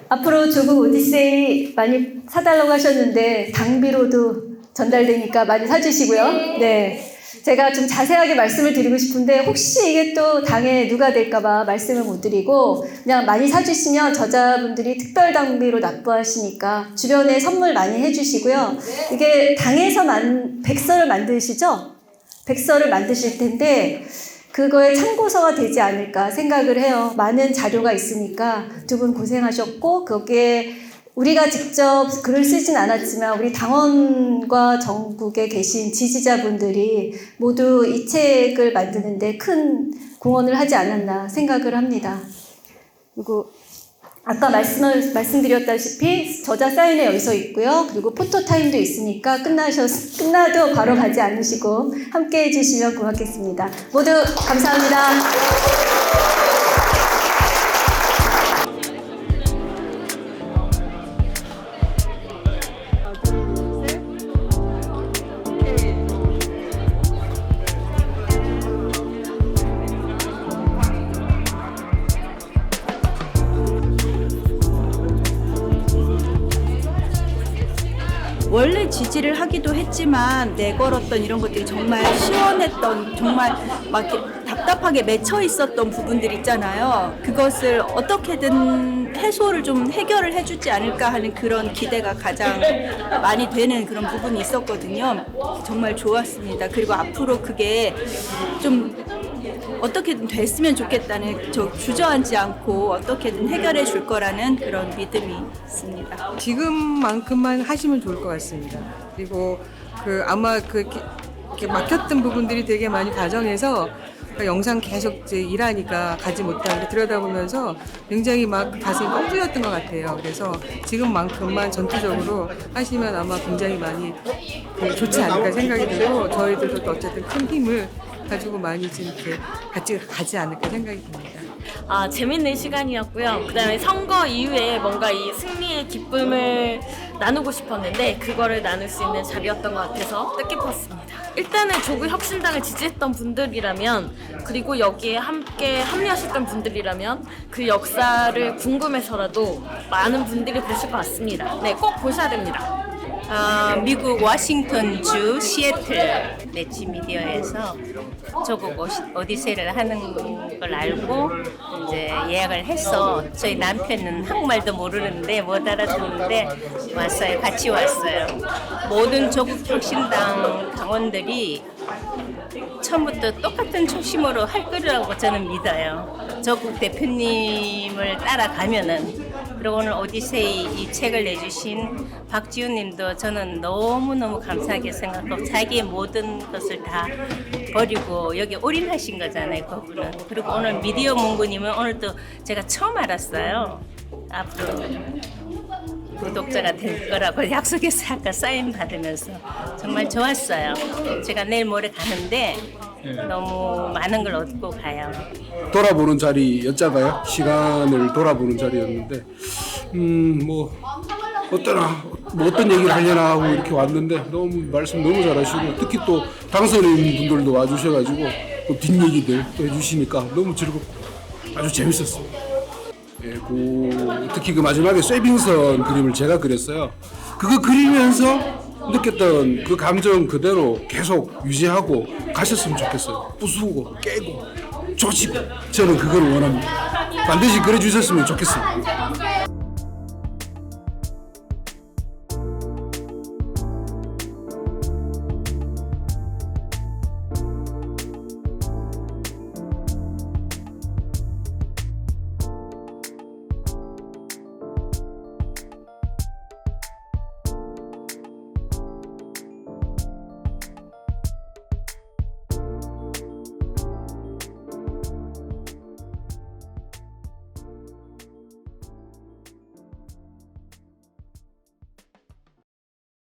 앞으로 조국 오디세이 많이 사달라고 하셨는데 당비로도 전달되니까 많이 사주시고요. 네, 제가 좀 자세하게 말씀을 드리고 싶은데 혹시 이게 또 당에 누가 될까봐 말씀을 못 드리고 그냥 많이 사주시면 저자분들이 특별 당비로 납부하시니까 주변에 선물 많이 해주시고요. 이게 당에서 백서를 만드시죠? 백서를 만드실 텐데 그거에 참고서가 되지 않을까 생각을 해요. 많은 자료가 있으니까 두 분 고생하셨고 거기에 우리가 직접 글을 쓰진 않았지만 우리 당원과 전국에 계신 지지자분들이 모두 이 책을 만드는데 큰 공헌을 하지 않았나 생각을 합니다. 그리고 아까 말씀드렸다시피 저자 사인회 여기서 있고요. 그리고 포토타임도 있으니까 끝나도 바로 가지 않으시고 함께 해주시면 고맙겠습니다. 모두 감사합니다. 원래 지지를 하기도 했지만 내걸었던 이런 것들이 정말 시원했던, 정말 막 이렇게 답답하게 맺혀 있었던 부분들 있잖아요. 그것을 어떻게든 해소를 좀 해결을 해주지 않을까 하는 그런 기대가 가장 많이 되는 그런 부분이 있었거든요. 정말 좋았습니다. 그리고 앞으로 그게 좀 어떻게든 됐으면 좋겠다는, 주저앉지 않고 어떻게든 해결해 줄 거라는 그런 믿음이 있습니다. 지금만큼만 하시면 좋을 것 같습니다. 그리고 아마 이렇게 막혔던 부분들이 되게 많이 가정해서 영상 계속 이제 일하니까 가지 못하고 들여다보면서 굉장히 막 가슴이 뻥 뚫렸던 것 같아요. 그래서 지금만큼만 전투적으로 하시면 아마 굉장히 많이 좋지 않을까 생각이 들고 저희들도 또 어쨌든 큰 힘을 가지고 많이 지금 이렇게 같이 가지 않을까 생각이 듭니다. 재밌는 시간이었고요. 그다음에 선거 이후에 뭔가 이 승리의 기쁨을 나누고 싶었는데 그거를 나눌 수 있는 자리였던 것 같아서 뜻깊었습니다. 일단은 조국 혁신당을 지지했던 분들이라면 그리고 여기에 함께 합류하셨던 분들이라면 그 역사를 궁금해서라도 많은 분들이 보실 것 같습니다. 네, 꼭 보셔야 됩니다. 미국 워싱턴주 시애틀 매치 미디어에서 조국 오디세이를 하는 걸 알고 이제 예약을 해서 저희 남편은 한국말도 모르는데 못 알아듣는데 왔어요. 같이 왔어요. 모든 조국 혁신당 당원들이 처음부터 똑같은 초심으로 할 거라고 저는 믿어요. 조국 대표님을 따라가면은. 그리고 오늘 오디세이 이 책을 내주신 박지훈 님도 저는 너무너무 감사하게 생각하고 자기의 모든 것을 다 버리고 여기 올인하신 거잖아요, 그분은. 그리고 오늘 미디어 문구님은 오늘도 제가 처음 알았어요. 앞으로 구독자가 될 거라고 약속해서 아까 사인 받으면서 정말 좋았어요. 제가 내일 모레 가는데 너무 많은 걸 얻고 가요. 돌아보는 자리였잖아요. 시간을 돌아보는 자리였는데 뭐 어떤 얘기를 하려나 하고 이렇게 왔는데 너무 말씀 너무 잘하시고 특히 또 당선인 분들도 와주셔가지고 또 뒷얘기들 또 해주시니까 너무 즐겁고 아주 재밌었어요. 예, 특히 그 마지막에 쇠빙선 그림을 제가 그렸어요. 그거 그리면서 느꼈던 그 감정 그대로 계속 유지하고 가셨으면 좋겠어요. 부수고 깨고 조지고 저는 그걸 원합니다. 반드시 그려주셨으면 좋겠습니다.